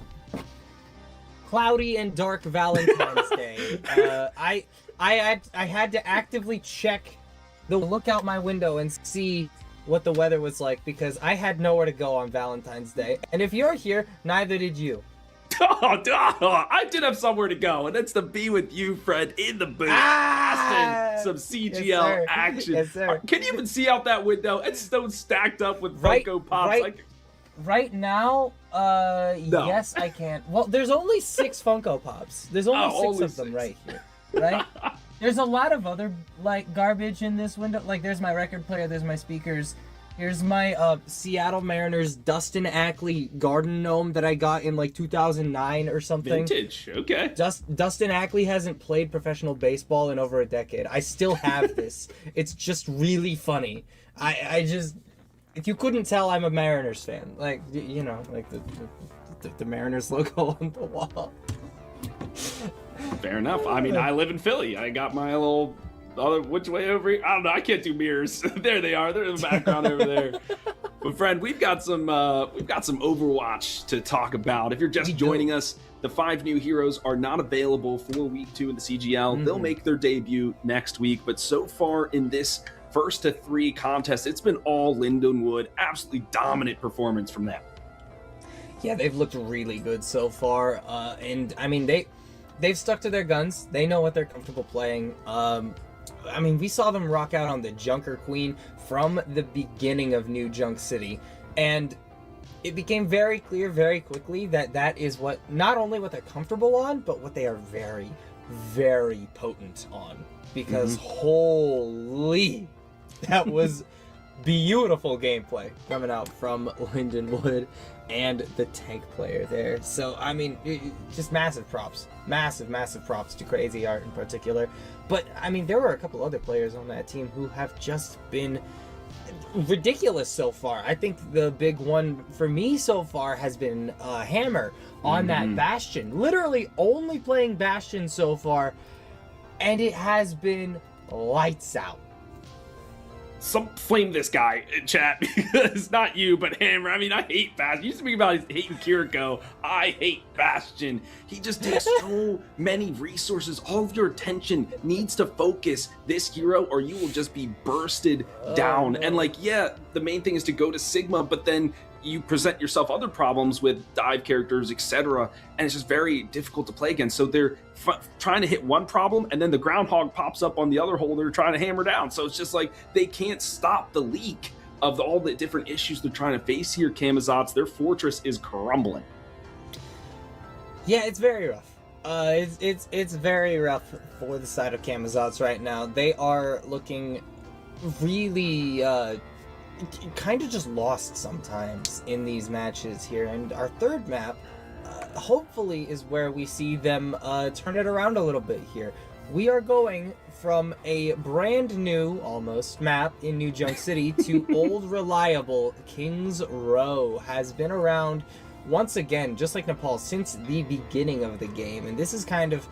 Speaker 8: cloudy and dark Valentine's Day. I had to actively look out my window and see what the weather was like because I had nowhere to go on Valentine's Day. And if you're here, neither did you.
Speaker 6: I did have somewhere to go, and that's to be with you, Fred, in the booth. Some CGL action.
Speaker 8: Yes, sir.
Speaker 6: Can you even see out that window? It's so stacked up with Funko Pops.
Speaker 8: Right now,
Speaker 6: No.
Speaker 8: yes, I can. Well, there's only 6 Funko Pops. There's only 6 of them right here, right? There's a lot of other, like, garbage in this window. Like, there's my record player, there's my speakers. Here's my Seattle Mariners Dustin Ackley garden gnome that I got in, like, 2009 or something.
Speaker 6: Vintage, okay.
Speaker 8: Dustin Ackley hasn't played professional baseball in over a decade. I still have this. It's just really funny. I just... If you couldn't tell, I'm a Mariners fan. Like, you know, like the Mariners logo on the wall.
Speaker 6: Fair enough. I mean, I live in Philly. I got my little other which way over here. I don't know. I can't do mirrors. There they are. They're in the background over there. But friend, we've got some Overwatch to talk about. If you're just joining us, the 5 new heroes are not available for week 2 in the CGL. They'll make their debut next week. But so far in this first to 3 contest, it's been all Lindenwood. Absolutely dominant performance from them.
Speaker 8: Yeah, they've looked really good so far, and I mean they've stuck to their guns. They know what they're comfortable playing. I mean, we saw them rock out on the Junker Queen from the beginning of New Junk City, and it became very clear very quickly that that is what not only what they're comfortable on, but what they are very, very potent on. Because holy, that was beautiful gameplay coming out from Lindenwood and the tank player there. So, I mean, just massive props. Massive props to Crazy Art in particular. But, I mean, there were a couple other players on that team who have just been ridiculous so far. I think the big one for me so far has been Hammer on that Bastion. Literally only playing Bastion so far, and it has been lights out.
Speaker 6: Some flame this guy in chat because not you, but Hammer. I mean, I hate Bastion. You speak about hating Kiriko. I hate Bastion. He just takes so many resources. All of your attention needs to focus this hero, or you will just be bursted down.
Speaker 8: No.
Speaker 6: And like, yeah, the main thing is to go to Sigma, but then you present yourself other problems with dive characters, etc., and it's just very difficult to play against. So they're trying to hit one problem, and then the groundhog pops up on the other hole they're trying to hammer down. So it's just like they can't stop the leak of all the different issues they're trying to face here. Camazotz, their fortress is crumbling.
Speaker 8: Yeah, it's very rough. It's very rough for the side of Camazotz right now. They are looking really kind of just lost sometimes in these matches here, and our third map hopefully is where we see them turn it around a little bit here. We are going from a brand new almost map in New Junk City to old reliable Kings Row. Has been around once again, just like Nepal, since the beginning of the game, and this is kind of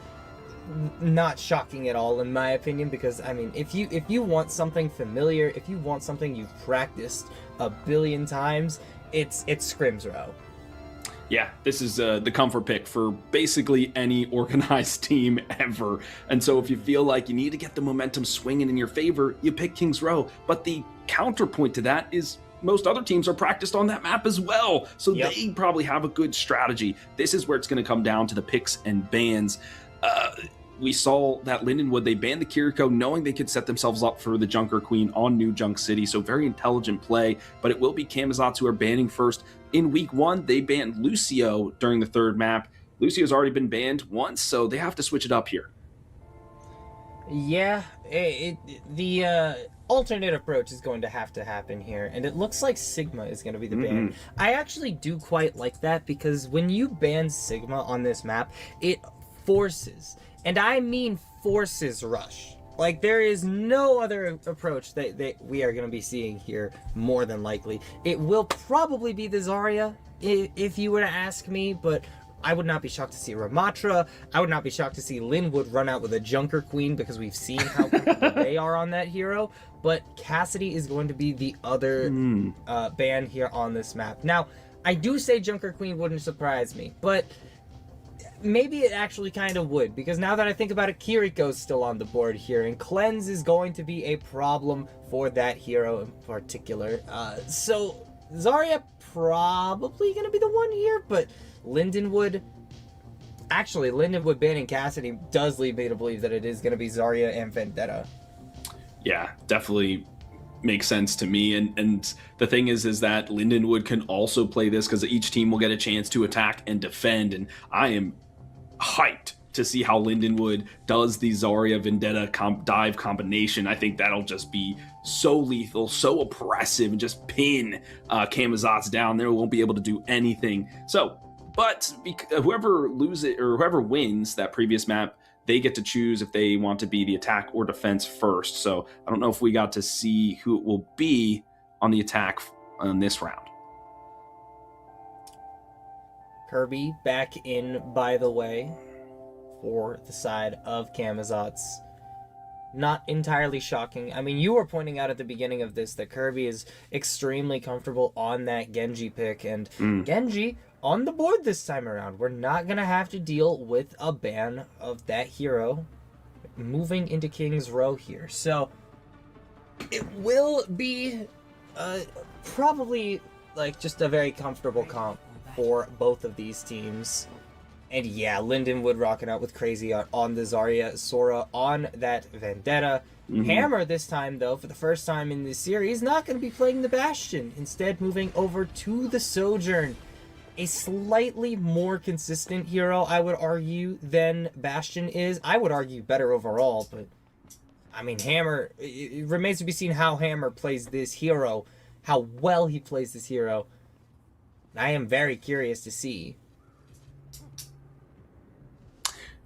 Speaker 8: not shocking at all in my opinion, because I mean, if you want something familiar, if you want something you've practiced a billion times, it's Scrims Row.
Speaker 6: Yeah, this is the comfort pick for basically any organized team ever. And so if you feel like you need to get the momentum swinging in your favor, you pick Kings Row. But the counterpoint to that is most other teams are practiced on that map as well. So they probably have a good strategy. This is where it's going to come down to the picks and bans. We saw that Lindenwood, they banned the Kiriko knowing they could set themselves up for the Junker Queen on New Junk City, so very intelligent play, but it will be Camazotz who are banning first. In week 1, they banned Lucio during the third map. Lucio's already been banned once, so they have to switch it up here.
Speaker 8: Yeah, the alternate approach is going to have to happen here, and it looks like Sigma is going to be the ban. I actually do quite like that, because when you ban Sigma on this map, it forces, and I mean forces, rush. Like, there is no other approach that we are going to be seeing here, more than likely. It will probably be the Zarya, if you were to ask me, but I would not be shocked to see Ramatra. I would not be shocked to see Lindenwood run out with a Junker Queen because we've seen how comfortable they are on that hero. But Cassidy is going to be the other ban here on this map. Now, I do say Junker Queen wouldn't surprise me, but maybe it actually kind of would, because now that I think about it, Kiriko's still on the board here, and Cleanse is going to be a problem for that hero in particular. So Zarya probably going to be the one here, but Lindenwood banning Cassidy does lead me to believe that it is going to be Zarya and Vendetta.
Speaker 6: Yeah, definitely makes sense to me. And the thing is that Lindenwood can also play this because each team will get a chance to attack and defend. And I am hyped to see how Lindenwood does the Zarya Vendetta dive combination. I think that'll just be so lethal, so oppressive, and just pin Camazotz down. They won't be able to do anything. So, but whoever loses or whoever wins that previous map, they get to choose if they want to be the attack or defense first. So I don't know if we got to see who it will be on the attack on this round.
Speaker 8: Kirby back in, by the way, for the side of Camazotz. Not entirely shocking. I mean, you were pointing out at the beginning of this that Kirby is extremely comfortable on that Genji pick, and Genji on the board this time around. We're not going to have to deal with a ban of that hero moving into King's Row here. So it will be probably like just a very comfortable comp for both of these teams. And yeah, Lindenwood rocking out with Crazy on the Zarya, Sora on that Vendetta. Hammer this time, though, for the first time in this series, not going to be playing the Bastion. Instead, moving over to the Sojourn. A slightly more consistent hero, I would argue, than Bastion is. I would argue better overall, but I mean, Hammer, it remains to be seen how Hammer plays this hero, how well he plays this hero. I am very curious to see.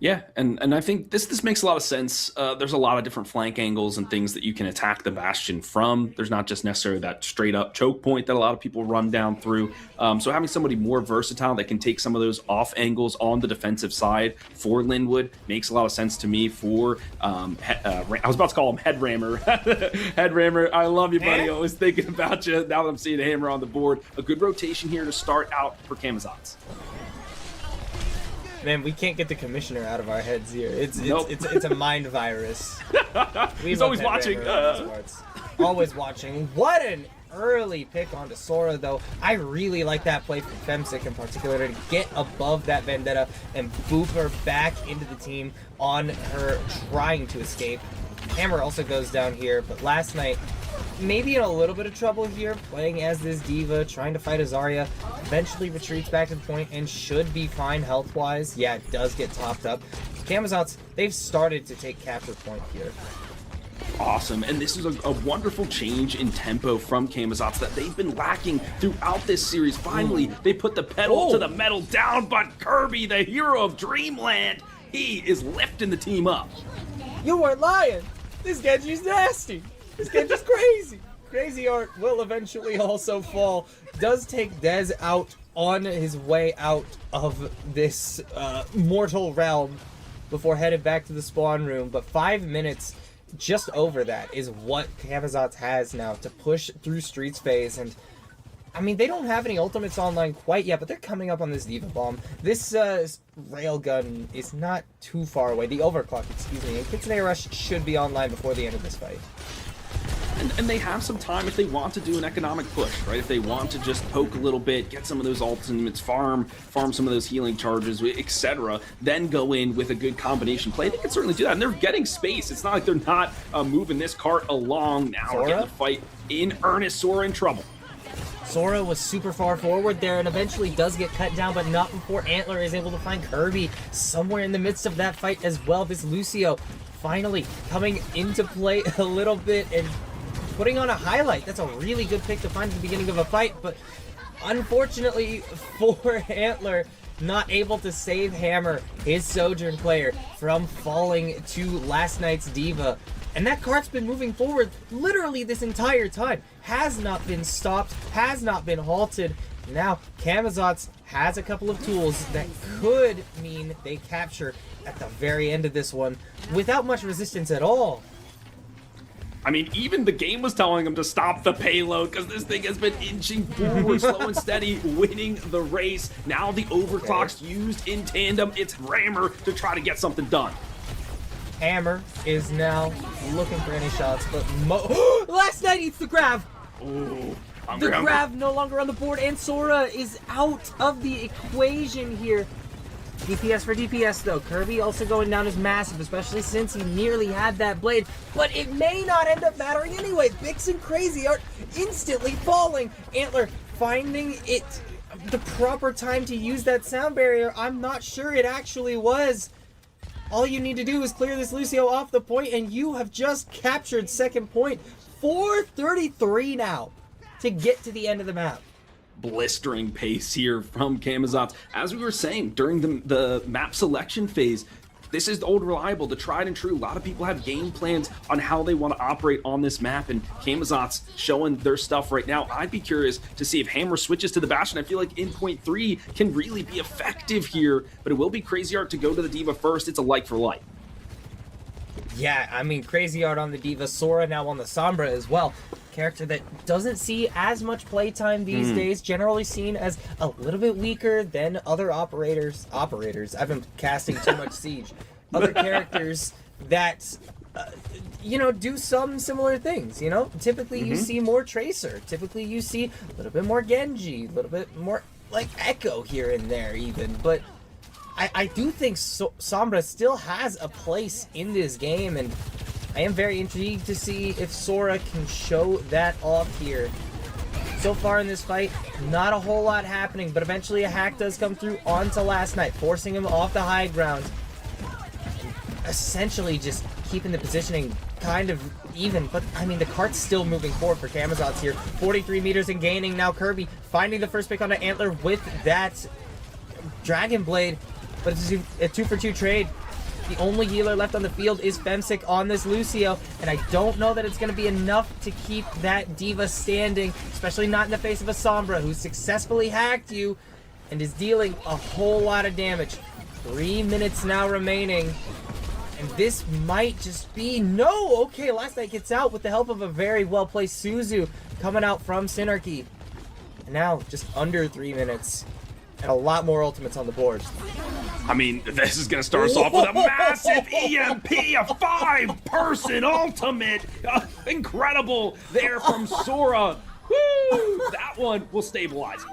Speaker 6: Yeah, and I think this makes a lot of sense. There's a lot of different flank angles and things that you can attack the Bastion from. There's not just necessarily that straight up choke point that a lot of people run down through. So having somebody more versatile that can take some of those off angles on the defensive side for Lindenwood makes a lot of sense to me. For I was about to call him Head Rammer. Head Rammer, I love you, buddy. I was thinking about you now that I'm seeing a Hammer on the board. A good rotation here to start out for Camazotz.
Speaker 8: Man, we can't get the commissioner out of our heads here. It's a mind virus.
Speaker 6: He's always watching.
Speaker 8: Always watching. What an early pick onto Sora, though. I really like that play from Femsick in particular to get above that Vendetta and boop her back into the team on her trying to escape. Hammer also goes down here, but last night, maybe in a little bit of trouble here, playing as this diva, trying to fight a Zarya, eventually retreats back to the point and should be fine health-wise. Yeah, it does get topped up. Camazotz, they've started to take capture point here.
Speaker 6: Awesome, and this is a wonderful change in tempo from Camazotz that they've been lacking throughout this series. Finally, they put the pedal to the metal down, but Kirby, the hero of Dreamland, he is lifting the team up.
Speaker 8: You weren't lying! This Genji's nasty! This Genji's crazy! Crazy Art will eventually also fall. Does take Dez out on his way out of this mortal realm before headed back to the spawn room. But 5 minutes, just over that, is what Camazotz has now to push through Streets phase. And I mean, they don't have any ultimates online quite yet, but they're coming up on this Diva Bomb. This Railgun is not too far away. The Overclock, excuse me. And Kitsune Rush should be online before the end of this fight.
Speaker 6: And they have some time if they want to do an economic push, right? If they want to just poke a little bit, get some of those ultimates, farm some of those healing charges, etc., then go in with a good combination play. They can certainly do that, and they're getting space. It's not like they're not moving this cart along now. We're getting the fight in earnest. Sora in trouble.
Speaker 8: Sora was super far forward there and eventually does get cut down, but not before Antler is able to find Kirby somewhere in the midst of that fight as well. This Lucio finally coming into play a little bit and putting on a highlight. That's a really good pick to find at the beginning of a fight, but unfortunately for Antler, not able to save Hammer, his Sojourn player, from falling to last night's Diva. And that cart's been moving forward literally this entire time. Has not been stopped, has not been halted. Now, Camazotz has a couple of tools that could mean they capture at the very end of this one without much resistance at all.
Speaker 6: I mean, even the game was telling him to stop the payload because this thing has been inching forward, slow and steady, winning the race. Now the overclock's used in tandem. It's Hammer to try to get something done.
Speaker 8: Hammer is now looking for any shots, but last night eats the grab.
Speaker 6: Ooh,
Speaker 8: The grab no longer on the board, and Sora is out of the equation here. DPS for DPS though. Kirby also going down is massive, especially since he nearly had that blade. But it may not end up mattering anyway. Bix and Crazy are instantly falling. Antler finding it the proper time to use that sound barrier. I'm not sure it actually was. All you need to do is clear this Lucio off the point, and you have just captured second point. 4:33 now to get to the end of the map.
Speaker 6: Blistering pace here from Camazotz. As we were saying during the map selection phase, this is the old reliable, the tried and true. A lot of people have game plans on how they want to operate on this map, and Camazotz showing their stuff right now. I'd be curious to see if Hammer switches to the Bastion. I feel like in point 3 can really be effective here, but it will be Crazy Art to go to the Diva first. It's a like for like.
Speaker 8: Yeah, I mean, Crazy Art on the Diva, Sora now on the Sombra as well. Character that doesn't see as much playtime these days, generally seen as a little bit weaker than other operators. I've been casting too much Siege. Other characters that, you know, do some similar things, you know? Typically you see more Tracer. Typically you see a little bit more Genji, a little bit more, like, Echo here and there even, but I do think Sombra still has a place in this game, and I am very intrigued to see if Sora can show that off here. So far in this fight, not a whole lot happening, but eventually a hack does come through onto Last Night, forcing him off the high ground. Essentially just keeping the positioning kind of even, but I mean the cart's still moving forward for Camazotz here. 43 meters and gaining. Now Kirby finding the first pick onto Antler with that Dragon Blade, but it's a 2-for-2 trade. The only healer left on the field is Femsick on this Lucio, and I don't know that it's going to be enough to keep that Diva standing, especially not in the face of a Sombra who successfully hacked you and is dealing a whole lot of damage. 3 minutes now remaining, and this might just be... No! Okay, Last Night gets out with the help of a very well-placed Suzu coming out from Synarchy. And now, just under 3 minutes, and a lot more ultimates on the board.
Speaker 6: I mean, this is going to start us off with a massive EMP, a 5-person ultimate. Incredible there from Sora. Woo! That one will stabilize.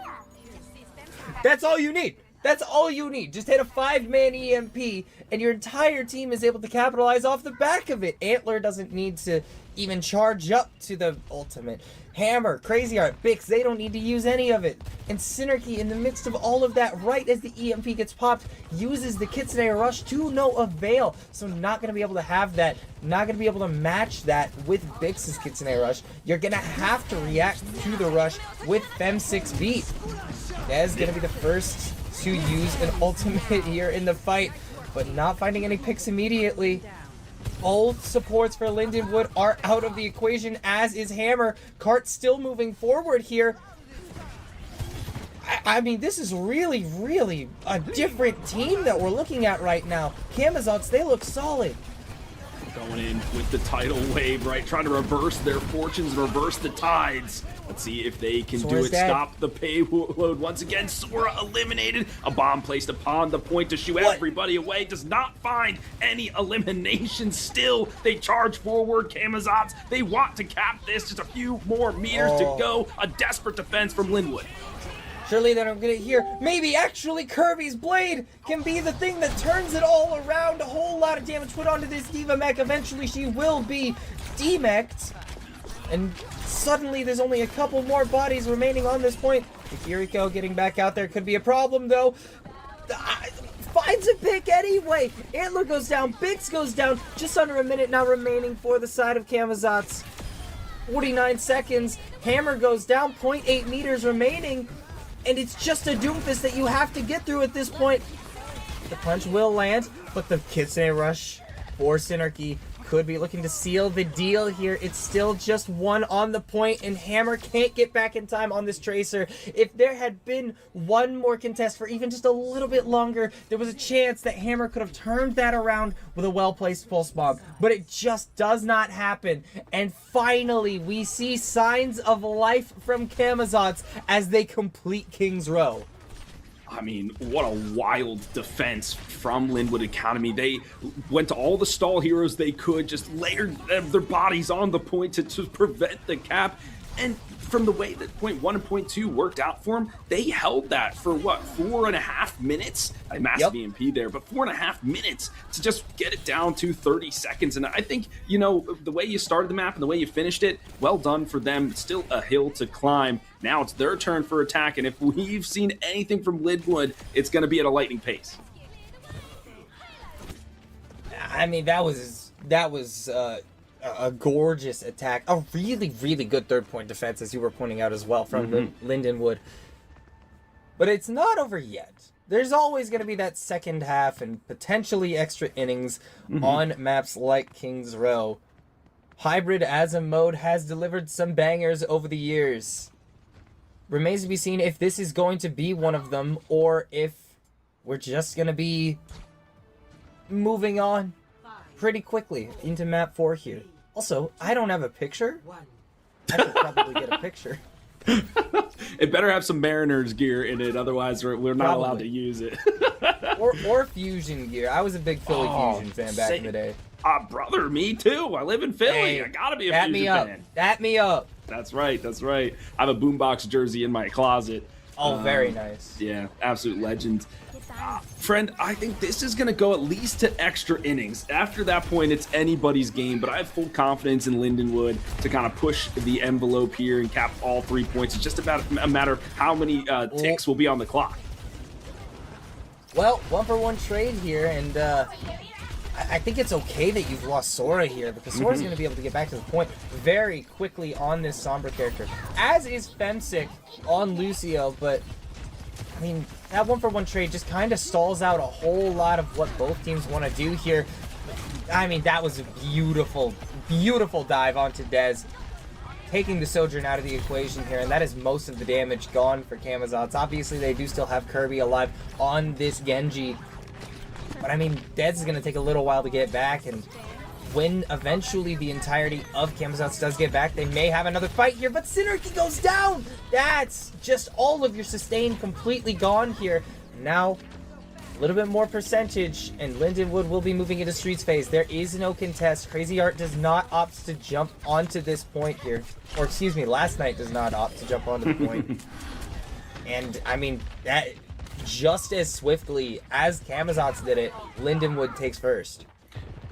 Speaker 8: That's all you need. That's all you need. Just hit a 5-man EMP, and your entire team is able to capitalize off the back of it. Antler doesn't need to even charge up to the ultimate. Hammer, Crazy Art, Bix, they don't need to use any of it. And Synarchy, in the midst of all of that, right as the EMP gets popped, uses the Kitsune Rush to no avail. So not going to be able to have that, not going to be able to match that with Bix's Kitsune Rush. You're going to have to react to the rush with Fem6 beat. That's going to be the first to use an ultimate here in the fight, but not finding any picks immediately. Both supports for Lindenwood are out of the equation, as is Hammer. Cart still moving forward here. I mean, this is really, really a different team that we're looking at right now. Camazotz, they look solid.
Speaker 6: Going in with the tidal wave, right? Trying to reverse their fortunes, reverse the tides. Let's see if they can do it.
Speaker 8: dead.
Speaker 6: Stop the payload once again. Sora eliminated. A bomb placed upon the point to shoo everybody away. Does not find any elimination. Still, they charge forward. Camazotz, they want to cap this. Just a few more meters to go. A desperate defense from Lindenwood.
Speaker 8: Surely then I'm gonna hear, maybe actually Kirby's Blade can be the thing that turns it all around. A whole lot of damage put onto this Diva mech. Eventually she will be demeched. And suddenly there's only a couple more bodies remaining on this point. Yuriko getting back out there could be a problem though. Finds a pick anyway. Antler goes down, Bix goes down. Just under a minute now remaining for the side of Camazotz. 49 seconds. Hammer goes down, 0.8 meters remaining. And it's just a Doomfist that you have to get through at this point. The punch will land, but the Kitsune Rush for Synarchy could be looking to seal the deal here. It's still just one on the point, and Hammer can't get back in time on this Tracer. If there had been one more contest for even just a little bit longer, there was a chance that Hammer could have turned that around with a well-placed pulse bomb, but it just does not happen. And finally, we see signs of life from Camazotz as they complete King's Row.
Speaker 6: I mean, what a wild defense from Lindenwood Academy. They went to all the stall heroes they could, just layered their bodies on the point to prevent the cap. And from the way that point 1 and point 2 worked out for them, they held that for what, 4.5 minutes? A massive EMP there, but 4.5 minutes to just get it down to 30 seconds. And I think, you know, the way you started the map and the way you finished it, well done for them. It's still a hill to climb. Now it's their turn for attack, and if we've seen anything from Lindenwood, it's going to be at a lightning pace.
Speaker 8: I mean, that was a gorgeous attack. A really, really good third-point defense, as you were pointing out as well, from Lindenwood. But it's not over yet. There's always going to be that second half and potentially extra innings on maps like King's Row. Hybrid as a mode has delivered some bangers over the years. Remains to be seen if this is going to be one of them, or if we're just going to be moving on pretty quickly into map 4 here. Also, I don't have a picture. I could probably get a picture.
Speaker 6: It better have some Mariners gear in it, otherwise we're not allowed to use it.
Speaker 8: or Fusion gear. I was a big Philly Fusion fan back in the day.
Speaker 6: Brother, me too. I live in Philly.
Speaker 8: Hey,
Speaker 6: I gotta be a Fusion fan.
Speaker 8: Bat me up.
Speaker 6: That's right. That's right. I have a Boombox jersey in my closet.
Speaker 8: Oh, very nice.
Speaker 6: Yeah, absolute legend. Friend, I think this is going to go at least to extra innings. After that point, it's anybody's game, but I have full confidence in Lindenwood to kind of push the envelope here and cap all 3 points. It's just about a matter of how many ticks will be on the clock.
Speaker 8: Well, 1-for-1 trade here, and I think it's okay that you've lost Sora here, because Sora's going to be able to get back to the point very quickly on this Sombra character, as is Femsick on Lucio, but I mean, that 1-for-1 trade just kind of stalls out a whole lot of what both teams want to do here. I mean, that was a beautiful, beautiful dive onto Dez, taking the Sojourn out of the equation here, and that is most of the damage gone for Camazotz. Obviously, they do still have Kirby alive on this Genji, but I mean, Dez is going to take a little while to get back, and when eventually the entirety of Camazotz does get back, they may have another fight here, but Synergy goes down! That's just all of your sustain completely gone here. Now, a little bit more percentage, and Lindenwood will be moving into Streets phase. There is no contest. Crazy Art does not opt to jump onto this point here. Or excuse me, Last Night does not opt to jump onto the point. And, I mean, that just as swiftly as Camazotz did it, Lindenwood takes first.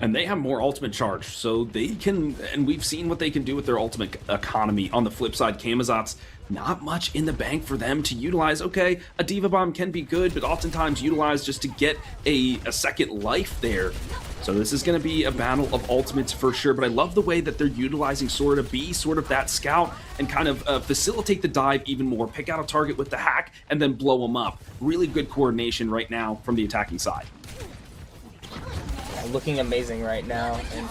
Speaker 6: And they have more ultimate charge, so they can, and we've seen what they can do with their ultimate economy. On the flip side, Camazotz, not much in the bank for them to utilize. Okay, a Diva Bomb can be good, but oftentimes utilized just to get a second life there. So this is going to be a battle of ultimates for sure, but I love the way that they're utilizing Sora to be sort of that scout and kind of facilitate the dive even more, pick out a target with the hack, and then blow them up. Really good coordination right now from the attacking side.
Speaker 8: Looking amazing right now, and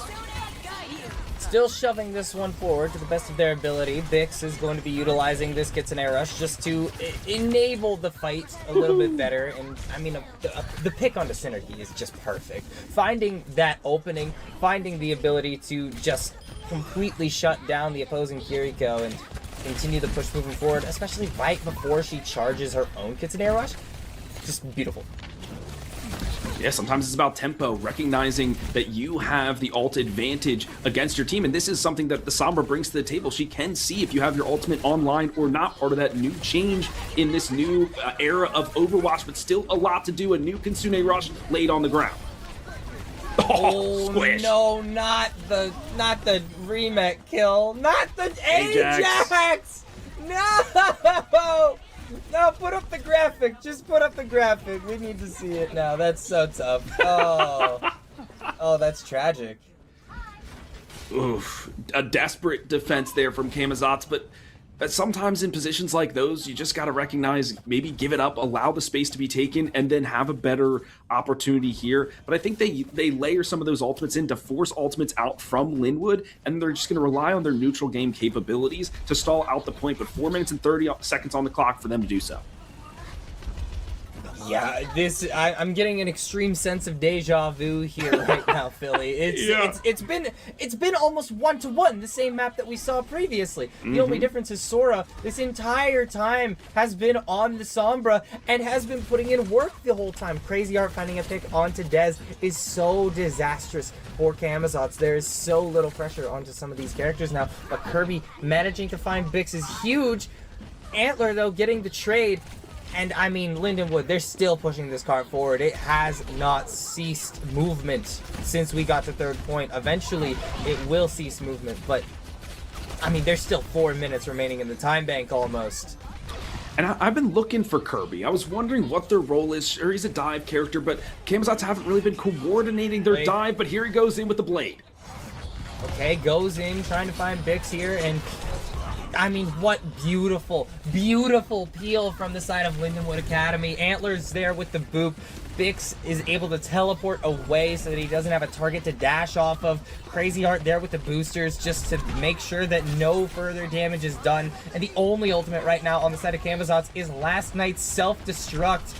Speaker 8: still shoving this one forward to the best of their ability. Bix is going to be utilizing this Kitsune Rush just to enable the fight a little bit better, and I mean, the pick onto Synergy is just perfect. Finding that opening, finding the ability to just completely shut down the opposing Kiriko and continue the push moving forward, especially right before she charges her own Kitsune Rush, just beautiful.
Speaker 6: Yeah, sometimes it's about tempo, recognizing that you have the ult advantage against your team, and this is something that the Sombra brings to the table. She can see if you have your ultimate online or not, part of that new change in this new era of Overwatch, but still a lot to do. A new Kitsune Rush laid on the ground.
Speaker 8: Oh,
Speaker 6: squish.
Speaker 8: No, not the remake kill, not the Ajax! No! No, put up the graphic. Just put up the graphic. We need to see it now. That's so tough. Oh, that's tragic.
Speaker 6: Oof. A desperate defense there from Camazotz, but But sometimes in positions like those, you just got to recognize, maybe give it up, allow the space to be taken, and then have a better opportunity here. But I think they layer some of those ultimates in to force ultimates out from Lindenwood, and they're just going to rely on their neutral game capabilities to stall out the point. But 4 minutes and 30 seconds on the clock for them to do so.
Speaker 8: Yeah, I'm getting an extreme sense of deja vu here right now, Philly. It's been almost 1-to-1, the same map that we saw previously. The only difference is Sora this entire time has been on the Sombra and has been putting in work the whole time. Crazy Art finding a pick onto Dez is so disastrous for Camazotz. There is so little pressure onto some of these characters now, but Kirby managing to find Bix is huge. Antler, though, getting the trade. And I mean, Lindenwood, they're still pushing this cart forward. It has not ceased movement since we got to third point. Eventually, it will cease movement, but I mean, there's still 4 minutes remaining in the time bank almost.
Speaker 6: And I've been looking for Kirby. I was wondering what their role is. Sure, he's a dive character, but Camazotz haven't really been coordinating their dive, but here he goes in with the blade.
Speaker 8: Okay, goes in, trying to find Bix here, and I mean, what beautiful, beautiful peel from the side of Lindenwood Academy. Antler's there with the boop. Bix is able to teleport away so that he doesn't have a target to dash off of. Crazy Art there with the boosters just to make sure that no further damage is done. And the only ultimate right now on the side of Camazotz is last night's self-destruct.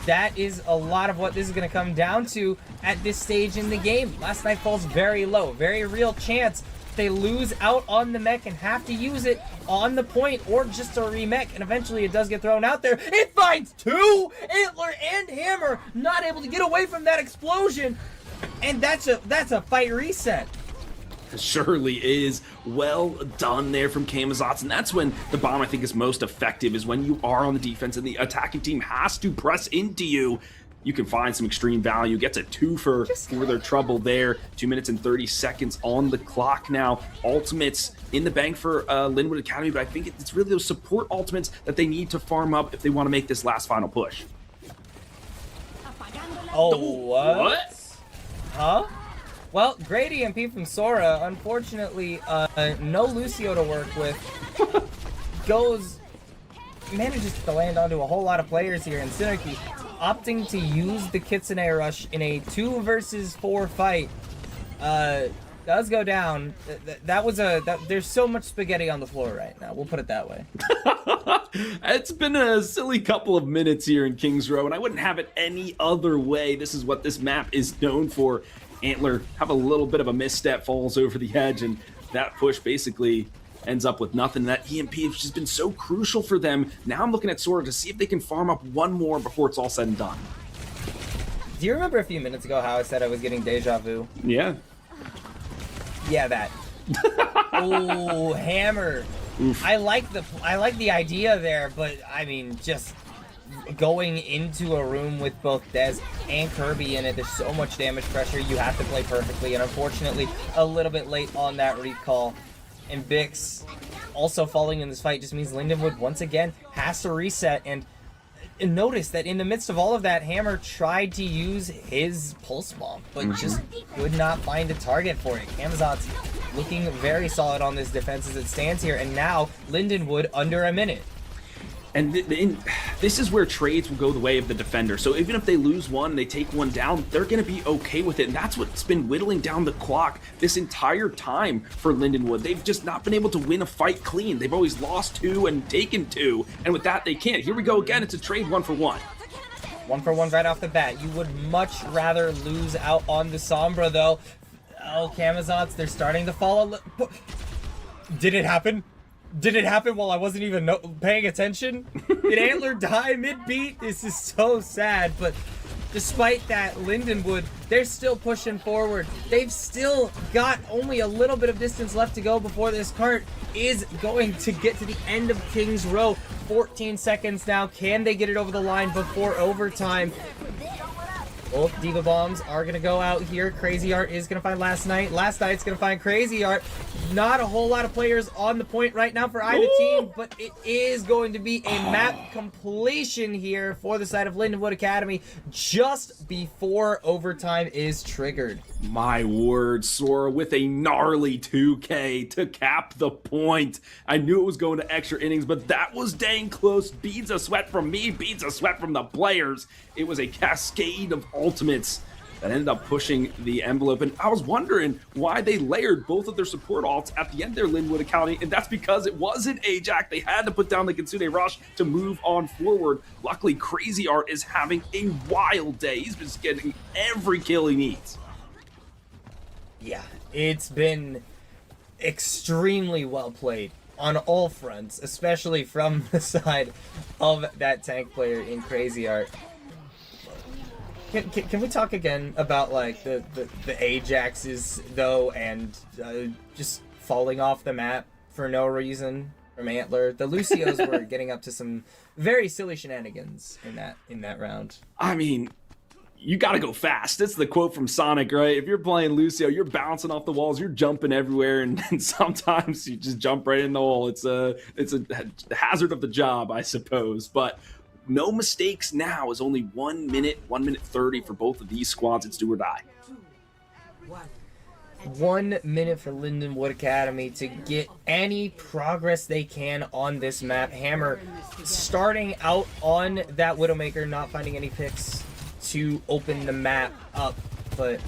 Speaker 8: That is a lot of what this is going to come down to at this stage in the game. Last night falls very low, very real chance they lose out on the mech and have to use it on the point or just a remech, and eventually it does get thrown out there. It finds two! Antler and Hammer not able to get away from that explosion, and that's a fight reset.
Speaker 6: Surely is. Well done there from Camazotz, and that's when the bomb, I think, is most effective, is when you are on the defense and the attacking team has to press into you. You can find some extreme value, gets a twofer for their trouble there. 2 minutes and 30 seconds on the clock now. Ultimates in the bank for Lindenwood Academy, but I think it's really those support ultimates that they need to farm up if they want to make this last final push.
Speaker 8: Oh, what? Huh? Well, great EMP from Sora. Unfortunately, no Lucio to work with. Manages to land onto a whole lot of players here, and Synergy opting to use the Kitsune Rush in a 2 versus 4 fight. Does go down. There's so much spaghetti on the floor right now. We'll put it that way.
Speaker 6: It's been a silly couple of minutes here in Kings Row, and I wouldn't have it any other way. This is what this map is known for. Antler have a little bit of a misstep, falls over the edge, and that push basically ends up with nothing. That EMP has just been so crucial for them. Now I'm looking at Sora to see if they can farm up one more before it's all said and done.
Speaker 8: Do you remember a few minutes ago how I said I was getting deja vu?
Speaker 6: Yeah.
Speaker 8: Yeah, that. Oh, Hammer.
Speaker 6: Oof.
Speaker 8: I like the idea there, but I mean, just going into a room with both Dez and Kirby in it, there's so much damage pressure. You have to play perfectly, and unfortunately, a little bit late on that recall. And Bix also falling in this fight just means Lindenwood once again has to reset. And notice that in the midst of all of that, Hammer tried to use his pulse bomb, but just could not find a target for it. Camazotz looking very solid on this defense as it stands here, and now Lindenwood under a minute.
Speaker 6: And this is where trades will go the way of the defender. So even if they lose one, they take one down, they're going to be okay with it. And that's what's been whittling down the clock this entire time for Lindenwood. They've just not been able to win a fight clean. They've always lost 2 and taken 2. And with that, they can't. Here we go again. It's a trade 1-for-1.
Speaker 8: 1-for-1 right off the bat. You would much rather lose out on the Sombra, though. Oh, Camazotz, they're starting to fall. Did it happen? Did it happen while I wasn't even paying attention? Did Antler die mid-beat? This is so sad, but despite that, Lindenwood, they're still pushing forward. They've still got only a little bit of distance left to go before this cart is going to get to the end of Kings Row. 14 seconds now. Can they get it over the line before overtime? Both Diva Bombs are going to go out here. Crazy Art is going to find Last Night. Last Night's going to find Crazy Art. Not a whole lot of players on the point right now for either team, but it is going to be a map completion here for the side of Lindenwood Academy just before overtime is triggered.
Speaker 6: My word, Sora with a gnarly 2K to cap the point. I knew it was going to extra innings, but that was dang close. Beads of sweat from me, beads of sweat from the players. It was a cascade of ultimates that ended up pushing the envelope. And I was wondering why they layered both of their support alts at the end of their Lindenwood Academy, and that's because it wasn't Ajax. They had to put down the Kitsune Rush to move on forward. Luckily, Crazy Art is having a wild day. He's been getting every kill he needs.
Speaker 8: Yeah, it's been extremely well played on all fronts, especially from the side of that tank player in Crazy Art. Can we talk again about like the Ajaxes though, and just falling off the map for no reason from Antler? The Lucios were getting up to some very silly shenanigans in that round.
Speaker 6: I mean, you gotta go fast. That's the quote from Sonic, right? If you're playing Lucio, you're bouncing off the walls, you're jumping everywhere, and sometimes you just jump right in the hole. It's a hazard of the job, I suppose. But no mistakes now is only 1 minute 30 for both of these squads. It's do or die.
Speaker 8: 1 minute for Lindenwood Academy to get any progress they can on this map. Hammer starting out on that Widowmaker, not finding any picks to open the map up, but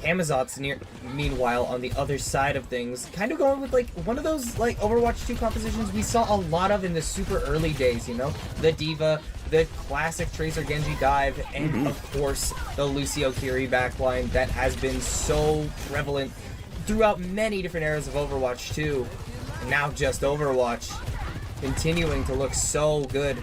Speaker 8: Camazotz meanwhile on the other side of things, kind of going with like one of those like Overwatch 2 compositions we saw a lot of in the super early days, you know, the Diva, the classic Tracer Genji dive, and of course the Lucio Kiri backline that has been so prevalent throughout many different eras of Overwatch 2, and now just Overwatch continuing to look so good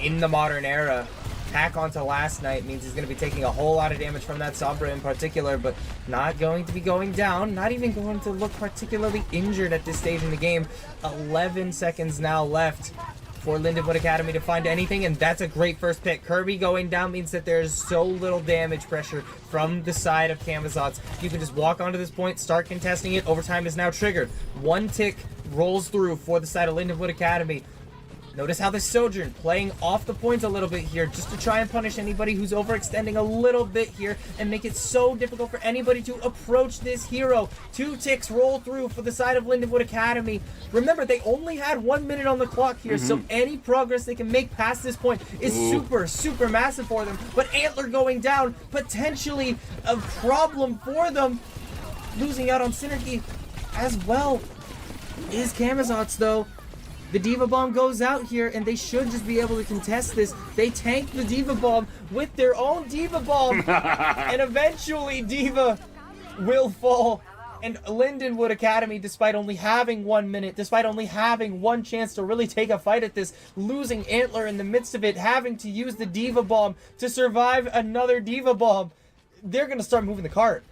Speaker 8: in the modern era. Hack onto last night means he's going to be taking a whole lot of damage from that Sombra in particular, but not going to be going down, not even going to look particularly injured at this stage in the game. 11 seconds now left for Lindenwood Academy to find anything, and that's a great first pick. Kirby going down means that there's so little damage pressure from the side of Camazotz. You can just walk onto this point, start contesting it. Overtime is now triggered. One tick rolls through for the side of Lindenwood Academy. Notice how the Sojourn playing off the points a little bit here just to try and punish anybody who's overextending a little bit here and make it so difficult for anybody to approach this hero. 2 ticks roll through for the side of Lindenwood Academy. Remember, they only had 1 minute on the clock here, so any progress they can make past this point is super massive for them. But Antler going down, potentially a problem for them. Losing out on synergy as well is Camazotz though. The Diva Bomb goes out here, and they should just be able to contest this. They tank the Diva Bomb with their own Diva Bomb, and eventually Diva will fall. And Lindenwood Academy, despite only having 1 minute, despite only having one chance to really take a fight at this, losing Antler in the midst of it, having to use the Diva Bomb to survive another Diva Bomb, they're going to start moving the cart.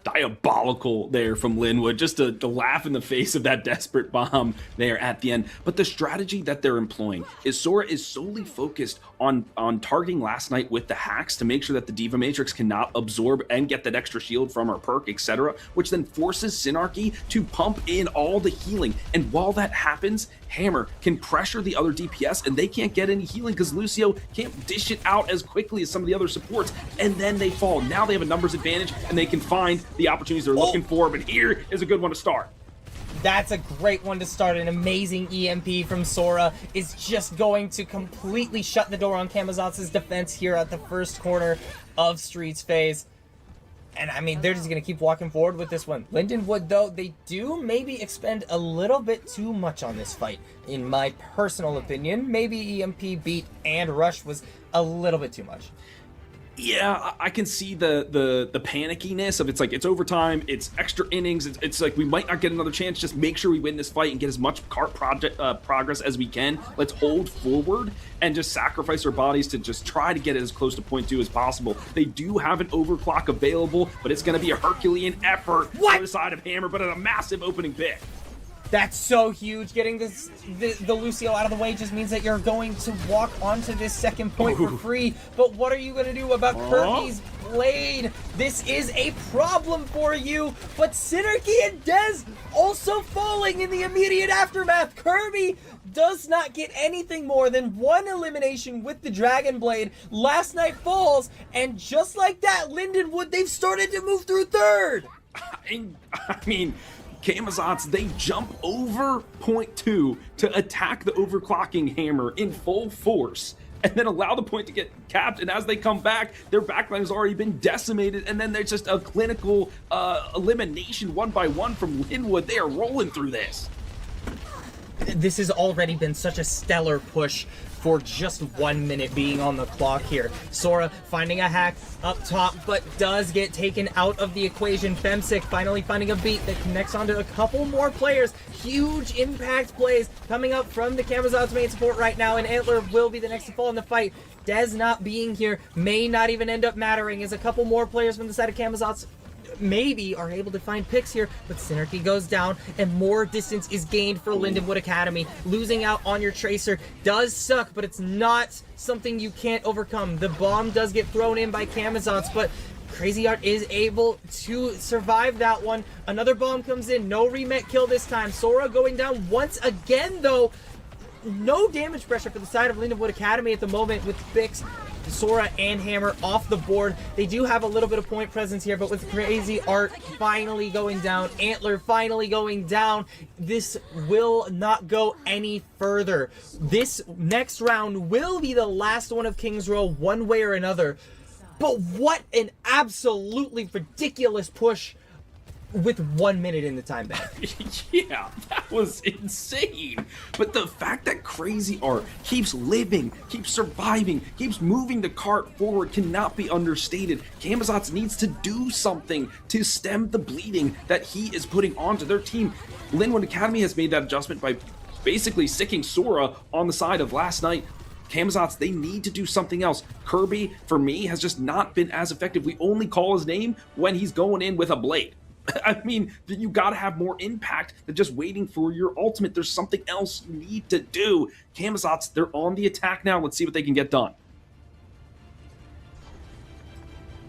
Speaker 6: Diabolical there from Linwood, just to laugh in the face of that desperate bomb there at the end. But the strategy that they're employing is Sora is solely focused on targeting last night with the hacks to make sure that the Diva Matrix cannot absorb and get that extra shield from her perk, etc., which then forces Synarchy to pump in all the healing. And while that happens, Hammer can pressure the other DPS and they can't get any healing because Lucio can't dish it out as quickly as some of the other supports, and then they fall. Now they have a numbers advantage and they can find the opportunities they're looking for, but here is a good one to start.
Speaker 8: That's a great one to start. An amazing EMP from Sora is just going to completely shut the door on Camazotz's defense here at the first corner of Streets phase. And I mean, they're just going to keep walking forward with this one. Lindenwood, though, they do maybe expend a little bit too much on this fight, in my personal opinion. Maybe EMP beat and Rush was a little bit too much.
Speaker 6: Yeah, I can see the panickiness of it's like it's overtime, it's extra innings, it's like we might not get another chance. Just make sure we win this fight and get as much progress as we can. Let's hold forward and just sacrifice our bodies to just try to get it as close to point 2 as possible. They do have an overclock available, but it's going to be a Herculean effort for the side of Hammer, but at a massive opening pick.
Speaker 8: That's so huge. Getting the Lucio out of the way just means that you're going to walk onto this second point for free. But what are you going to do about Kirby's blade? This is a problem for you. But Synergy and Dez also falling in the immediate aftermath. Kirby does not get anything more than one elimination with the Dragon Blade. Last Night falls, and just like that, Lindenwood, they've started to move through third.
Speaker 6: I mean, Camazotz, they jump over point 2 to attack the overclocking hammer in full force, and then allow the point to get capped, and as they come back, their backline has already been decimated, and then there's just a clinical elimination one by one from Lindenwood. They are rolling through this.
Speaker 8: This has already been such a stellar push for just 1 minute being on the clock here. Sora finding a hack up top, but does get taken out of the equation. Femsick finally finding a beat that connects onto a couple more players. Huge impact plays coming up from the Camazotz main support right now, and Antler will be the next to fall in the fight. Dez not being here may not even end up mattering, as a couple more players from the side of Camazotz maybe are able to find picks here, but Synergy goes down and more distance is gained for Lindenwood Academy. Losing out on your Tracer does suck, but it's not something you can't overcome. The bomb does get thrown in by Camazotz, but Crazy Art is able to survive that one. Another bomb comes in, no remet kill this time. Sora going down once again though. No damage pressure for the side of Lindenwood Academy at the moment with Bix, Sora, and Hammer off the board. They do have a little bit of point presence here, but with Crazy Art finally going down, Antler finally going down, this will not go any further. This next round will be the last one of King's Row one way or another. But what an absolutely ridiculous push with 1 minute in the time bank.
Speaker 6: Yeah, that was insane. But the fact that Crazy Art keeps living, keeps surviving, keeps moving the cart forward cannot be understated. Camazotz needs to do something to stem the bleeding that he is putting onto their team. Lindenwood Academy has made that adjustment by basically sicking Sora on the side of Last Night. Camazotz, they need to do something else. Kirby, for me, has just not been as effective. We only call his name when he's going in with a blade. I mean, you gotta have more impact than just waiting for your ultimate. There's something else you need to do. Camazotz, they're on the attack now. Let's see what they can get done.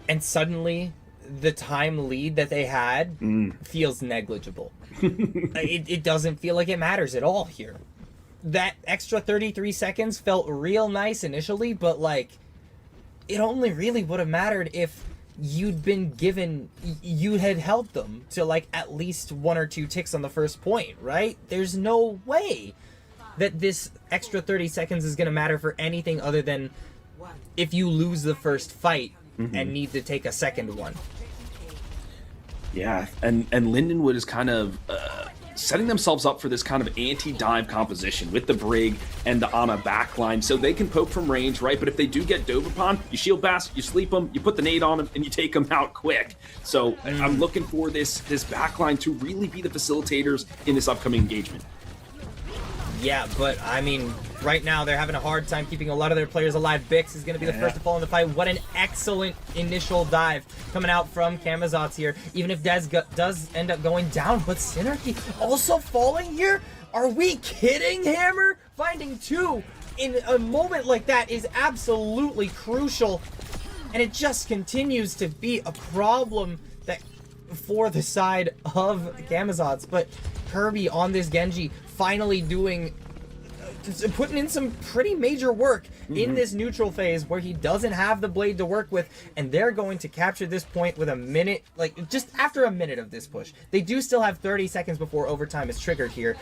Speaker 8: And suddenly, the time lead that they had feels negligible. It doesn't feel like it matters at all here. That extra 33 seconds felt real nice initially, but like, it only really would have mattered if you'd been given, you had held them to like at least 1 or 2 ticks on the first point, right? There's no way that this extra 30 seconds is going to matter for anything other than if you lose the first fight and need to take a second one.
Speaker 6: Yeah, and Lindenwood is kind of setting themselves up for this kind of anti-dive composition with the Brig and the Ana backline, so they can poke from range, right? But if they do get dove upon, you shield bash, you sleep them, you put the nade on them, and you take them out quick. So I'm looking for this backline to really be the facilitators in this upcoming engagement.
Speaker 8: Yeah, but I mean, right now they're having a hard time keeping a lot of their players alive. Bix is going to be the first to fall in the fight. What an excellent initial dive coming out from Camazotz here, even if Dez does end up going down. But Synergy also falling here? Are we kidding, Hammer? Finding 2 in a moment like that is absolutely crucial, and it just continues to be a problem that for the side of Camazotz. But Kirby on this Genji finally putting in some pretty major work in this neutral phase where he doesn't have the blade to work with, and they're going to capture this point with a minute, like just after a minute of this push. They do still have 30 seconds before overtime is triggered here.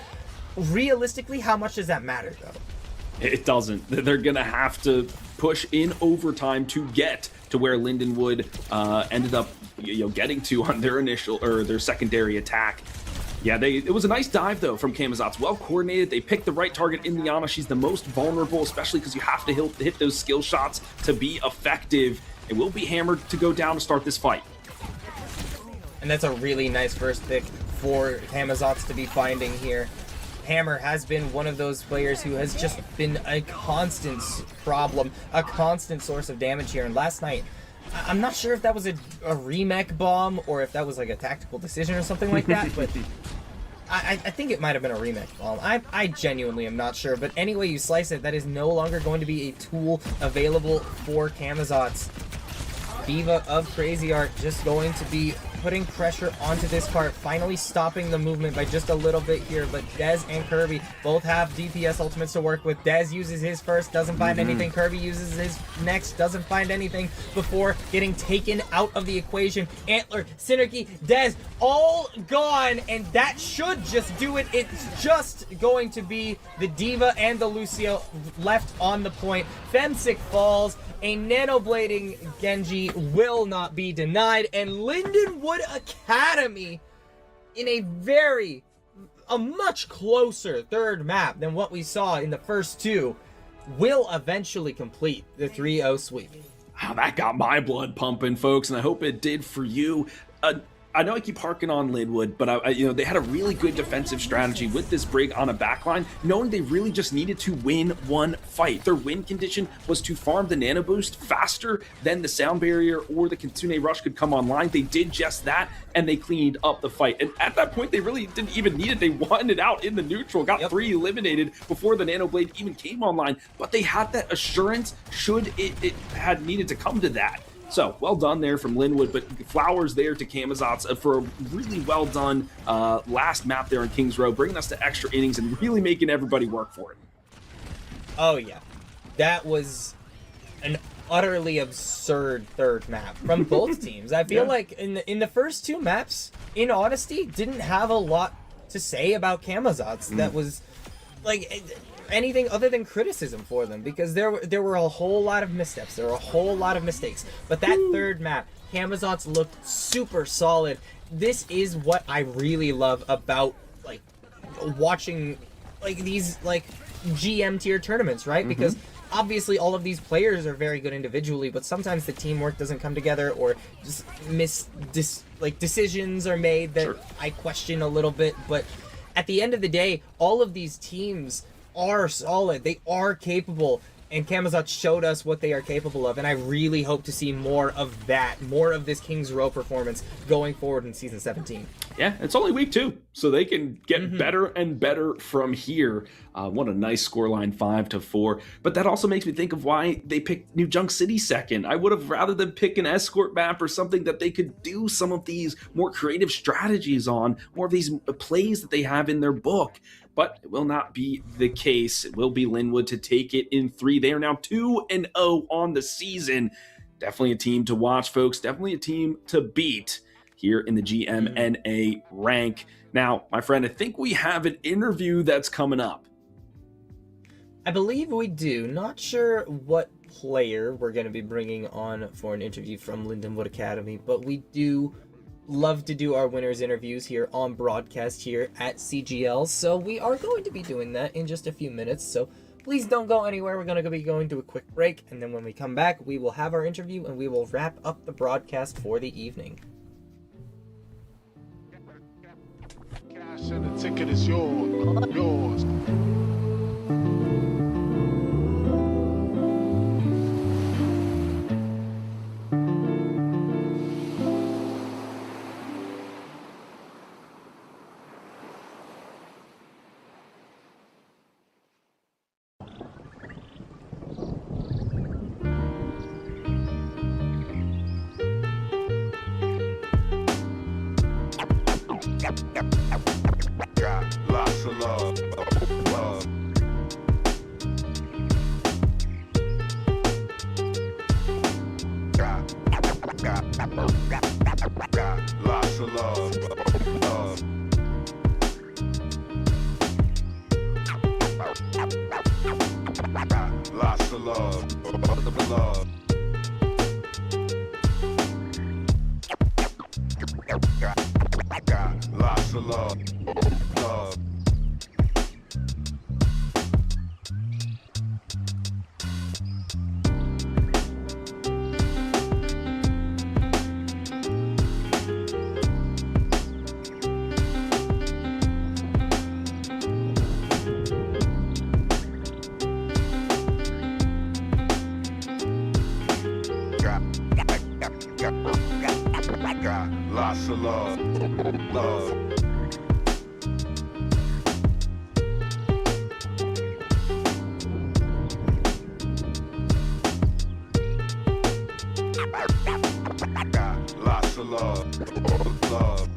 Speaker 8: Realistically, how much does that matter though?
Speaker 6: It doesn't. They're gonna have to push in overtime to get to where Lindenwood ended up, getting to on their initial or their secondary attack. Yeah, it was a nice dive, though, from Camazotz. Well coordinated. They picked the right target in the Ana. She's the most vulnerable, especially because you have to hit those skill shots to be effective. It will be Hammered to go down to start this fight.
Speaker 8: And that's a really nice first pick for Camazotz to be finding here. Hammer has been one of those players who has just been a constant problem, a constant source of damage here. And last night, I'm not sure if that was a remake bomb or if that was like a tactical decision or something like that, but I think it might have been a remix bomb. I genuinely am not sure, but any way you slice it, that is no longer going to be a tool available for Camazotz. Diva of Crazy Art just going to be putting pressure onto this cart, finally stopping the movement by just a little bit here, but Dez and Kirby both have DPS ultimates to work with. Dez uses his first, doesn't find anything. Kirby uses his next, doesn't find anything before getting taken out of the equation. Antler, Synergy, Dez, all gone, and that should just do it. It's just going to be the Diva and the Lucio left on the point. Femsick falls. A nanoblading Genji will not be denied, and Lindenwood Academy in a much closer third map than what we saw in the first two will eventually complete the 3-0 sweep.
Speaker 6: Wow, that got my blood pumping, folks, and I hope it did for you. I know I keep harking on Lindenwood, but they had a really good defensive strategy with this break on a backline, knowing they really just needed to win one fight. Their win condition was to farm the nano boost faster than the sound barrier or the Kitsune Rush could come online. They did just that, and they cleaned up the fight. And at that point, they really didn't even need it. They won it out in the neutral, got 3 eliminated before the nano blade even came online, but they had that assurance should it had needed to come to that. So, well done there from Lindenwood, but flowers there to Camazotz for a really well done last map there in Kings Row, bringing us to extra innings and really making everybody work for it.
Speaker 8: Oh yeah, that was an utterly absurd third map from both teams. I feel like in the first two maps, in honesty, didn't have a lot to say about Camazotz. That was like anything other than criticism for them, because there were a whole lot of missteps, there were a whole lot of mistakes, but that third map, Camazotz looked super solid. This is what I really love about like watching like these like GM tier tournaments, right? Because obviously all of these players are very good individually, but sometimes the teamwork doesn't come together, or just decisions are made that I question a little bit. But at the end of the day, all of these teams are solid, they are capable, and Camazotz showed us what they are capable of, and I really hope to see more of that, more of this Kings Row performance going forward in Season 17.
Speaker 6: Yeah, it's only week 2, so they can get better and better from here. What a nice scoreline, 5-4. But that also makes me think of why they picked New Junk City second. I would have rather than pick an escort map or something that they could do some of these more creative strategies on, more of these plays that they have in their book. But it will not be the case. It will be Lindenwood to take it in 3. They are now 2-0 on the season. Definitely a team to watch, folks. Definitely a team to beat here in the GMNA rank. Now, my friend, I think we have an interview that's coming up.
Speaker 8: I believe we do. Not sure what player we're going to be bringing on for an interview from Lindenwood Academy, but we do love to do our winners interviews here on broadcast here at CGL, so we are going to be doing that in just a few minutes, so please don't go anywhere. We're going to be going to a quick break, and then when we come back, we will have our interview and we will wrap up the broadcast for the evening.
Speaker 5: Cash and the ticket is yours. Got lots of love. Got lots of love. Got lots of love. Got lots of love. Got lots of love. love.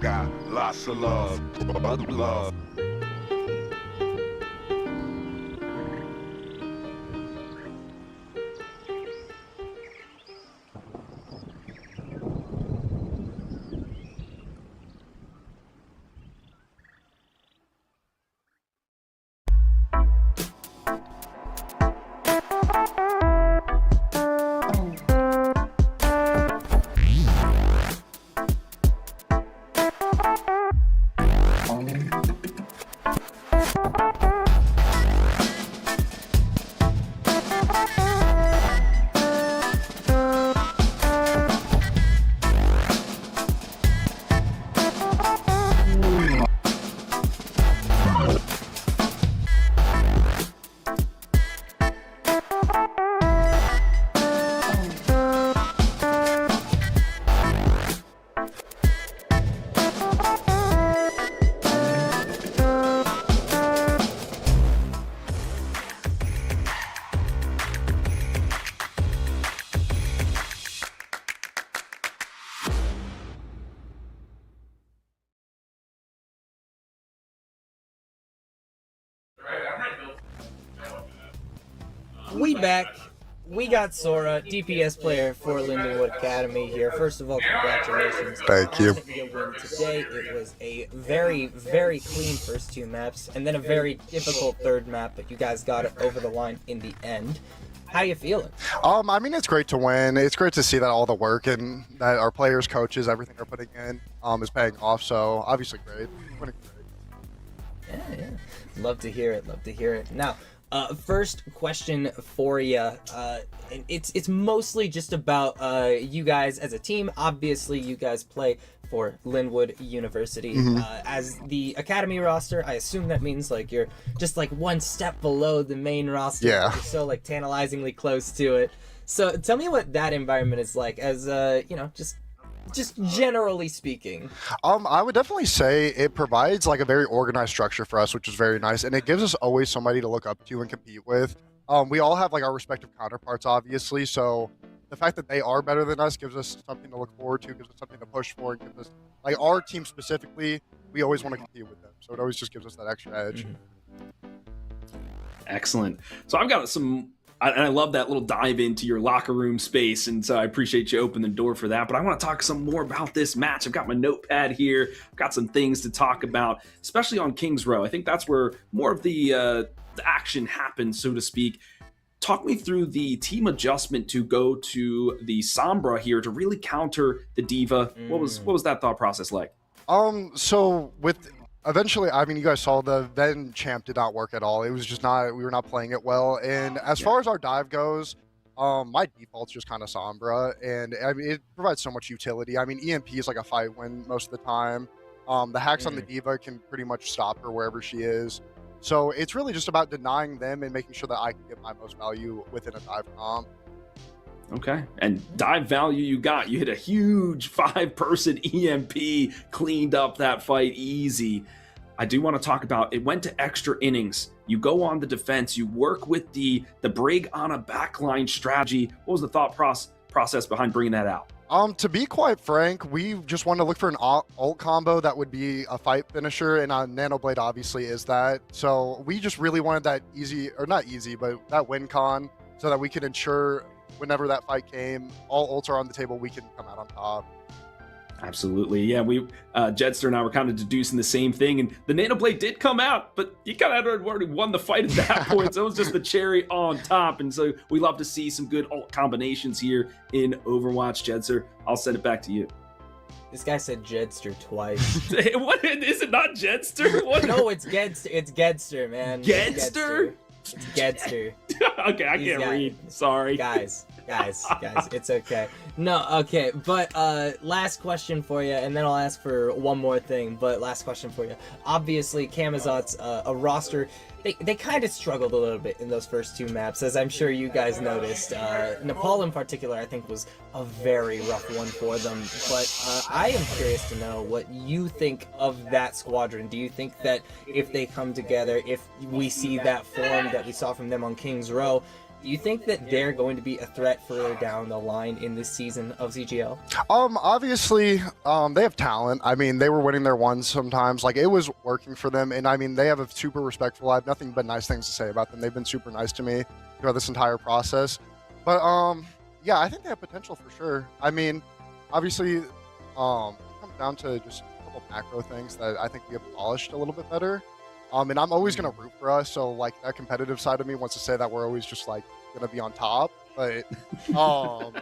Speaker 5: Got lots of love. Love.
Speaker 8: We back. We got Sora, DPS player for Lindenwood Academy here. First of all, congratulations.
Speaker 5: Thank you.
Speaker 8: On your win today. It was a very, very clean first two maps, and then a very difficult third map, but you guys got it over the line in the end. How you feeling?
Speaker 5: I mean, it's great to win. It's great to see that all the work and that our players, coaches, everything they're putting in is paying off. So obviously great. Winning great.
Speaker 8: Yeah. Love to hear it. Love to hear it. Now, first question for you. It's mostly just about you guys as a team. Obviously, you guys play for Lindenwood University. As the academy roster, I assume that means like you're just like one step below the main roster.
Speaker 5: Yeah.
Speaker 8: You're so like tantalizingly close to it. So tell me what that environment is like, as you know, just generally speaking.
Speaker 5: I would definitely say it provides like a very organized structure for us, which is very nice, and it gives us always somebody to look up to and compete with. We all have like our respective counterparts, obviously, so the fact that they are better than us gives us something to look forward to, gives us something to push for, and gives us, like, our team specifically, we always want to compete with them, so it always just gives us that extra edge.
Speaker 6: Excellent. So I've got some, and I love that little dive into your locker room space, and so I appreciate you opening the door for that. But I want to talk some more about this match. I've got my notepad here. I've got some things to talk about, especially on Kings Row. I think that's where more of the action happens, so to speak. Talk me through the team adjustment to go to the Sombra here to really counter the Diva. What was that thought process like?
Speaker 5: So with eventually, I mean, you guys saw the then champ did not work at all. It was just not, we were not playing it well. And as far as our dive goes, my default's just kind of Sombra, and I mean, it provides so much utility. I mean, EMP is like a fight win most of the time. The hacks on the Diva can pretty much stop her wherever she is. So it's really just about denying them and making sure that I can get my most value within a dive comp.
Speaker 6: Okay, and dive value you got. You hit a huge 5-person EMP, cleaned up that fight easy. I do want to talk about, it went to extra innings. You go on the defense, you work with the Brig on a backline strategy. What was the thought process behind bringing that out?
Speaker 5: To be quite frank, we just wanted to look for an ult combo that would be a fight finisher, and Nanoblade obviously is that. So we just really wanted that easy, or not easy, but that win con, so that we could ensure whenever that fight came, all ults are on the table, we can come out on top.
Speaker 6: Absolutely, yeah. We Jedster and I were kind of deducing the same thing, and the Nanoblade did come out, but you kind of had already won the fight at that point, so it was just the cherry on top. And so we love to see some good ult combinations here in Overwatch. Jedster, I'll send it back to you.
Speaker 8: This guy said Jedster twice.
Speaker 6: What is it? Not Jedster? What?
Speaker 8: No, it's Gedster. It's Gedster, man.
Speaker 6: Gedster?
Speaker 8: It's Gedster.
Speaker 6: Okay, I can't read. Sorry,
Speaker 8: guys. Guys, it's okay. No, okay, but last question for you, and then I'll ask for one more thing, but last question for you. Obviously, Camazotz, a roster, they kind of struggled a little bit in those first 2 maps, as I'm sure you guys noticed. Nepal in particular, I think, was a very rough one for them, but I am curious to know what you think of that squadron. Do you think that if they come together, if we see that form that we saw from them on King's Row, do you think that they're going to be a threat further down the line in this season of CGL?
Speaker 5: Obviously, they have talent. I mean, they were winning their ones sometimes. Like, it was working for them. And I mean, they have a super respectful. I have nothing but nice things to say about them. They've been super nice to me throughout this entire process. But yeah, I think they have potential for sure. I mean, obviously, it comes down to just a couple macro things that I think we have polished a little bit better. And I'm always going to root for us. So, like, that competitive side of me wants to say that we're always just, like, going to be on top. But, no,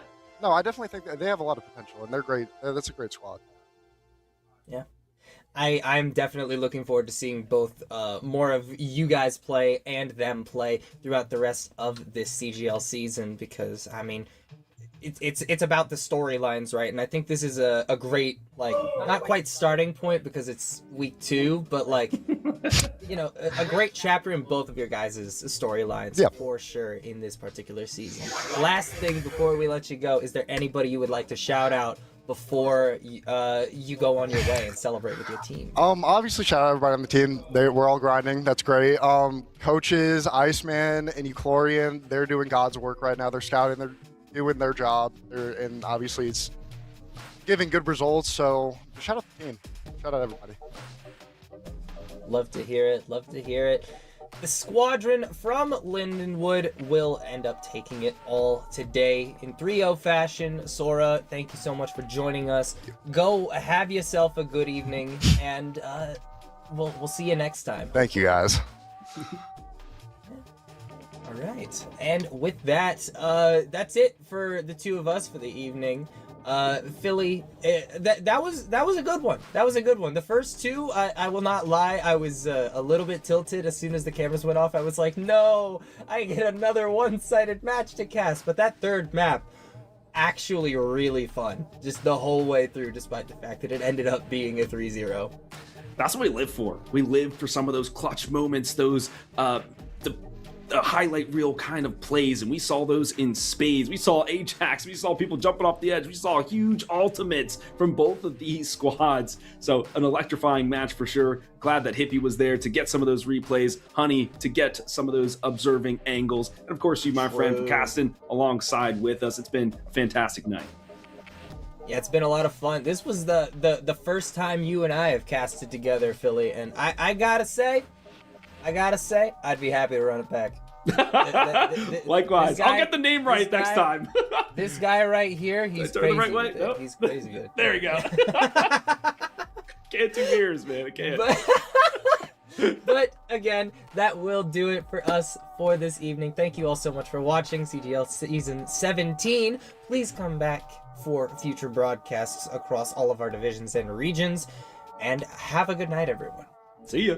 Speaker 5: I definitely think that they have a lot of potential, and they're great. That's a great squad.
Speaker 8: Yeah. I'm definitely looking forward to seeing both more of you guys play and them play throughout the rest of this CGL season, because, I mean, it's about the storylines, right? And I think this is a great, like, not quite starting point because it's week 2, but, like, you know, a great chapter in both of your guys' storylines for sure in this particular season. Last thing before we let you go, is there anybody you would like to shout out before you go on your way and celebrate with your team?
Speaker 5: Obviously, shout out everybody on the team. We're all grinding. That's great. Coaches, Iceman and Euchlorian, they're doing God's work right now. They're scouting. They're doing their job. And obviously, it's giving good results. So shout out the team. Shout out everybody.
Speaker 8: Love to hear it. Love to hear it. The squadron from Lindenwood will end up taking it all today in 3-0 fashion. Sora, thank you so much for joining us. Go have yourself a good evening, and we'll see you next time.
Speaker 5: Thank you, guys.
Speaker 8: All right, and with that, that's it for the 2 of us for the evening. Philly, that was a good one. That was a good one. The first 2, I will not lie, I was a little bit tilted as soon as the cameras went off. I was like, no, I get another one-sided match to cast. But that 3rd map, actually really fun, just the whole way through, despite the fact that it ended up being a 3-0.
Speaker 6: That's what we live for. We live for some of those clutch moments, those the highlight reel kind of plays, and we saw those in spades. We saw Ajax, we saw people jumping off the edge, we saw huge ultimates from both of these squads. So an electrifying match for sure. Glad that Hippie was there to get some of those replays, Honey to get some of those observing angles, and of course you, my friend, for casting alongside with us. It's been a fantastic night.
Speaker 8: Yeah, it's been a lot of fun. This was the first time you and I have casted together, Philly, and I gotta say, I'd be happy to run it back.
Speaker 6: Likewise, I'll get the name right next time.
Speaker 8: This guy right here, he's crazy.
Speaker 6: Right way? Nope.
Speaker 8: He's crazy good.
Speaker 6: There you go. Can't do mirrors, man. I can't.
Speaker 8: But again, that will do it for us for this evening. Thank you all so much for watching CGL Season 17. Please come back for future broadcasts across all of our divisions and regions. And have a good night, everyone.
Speaker 6: See ya.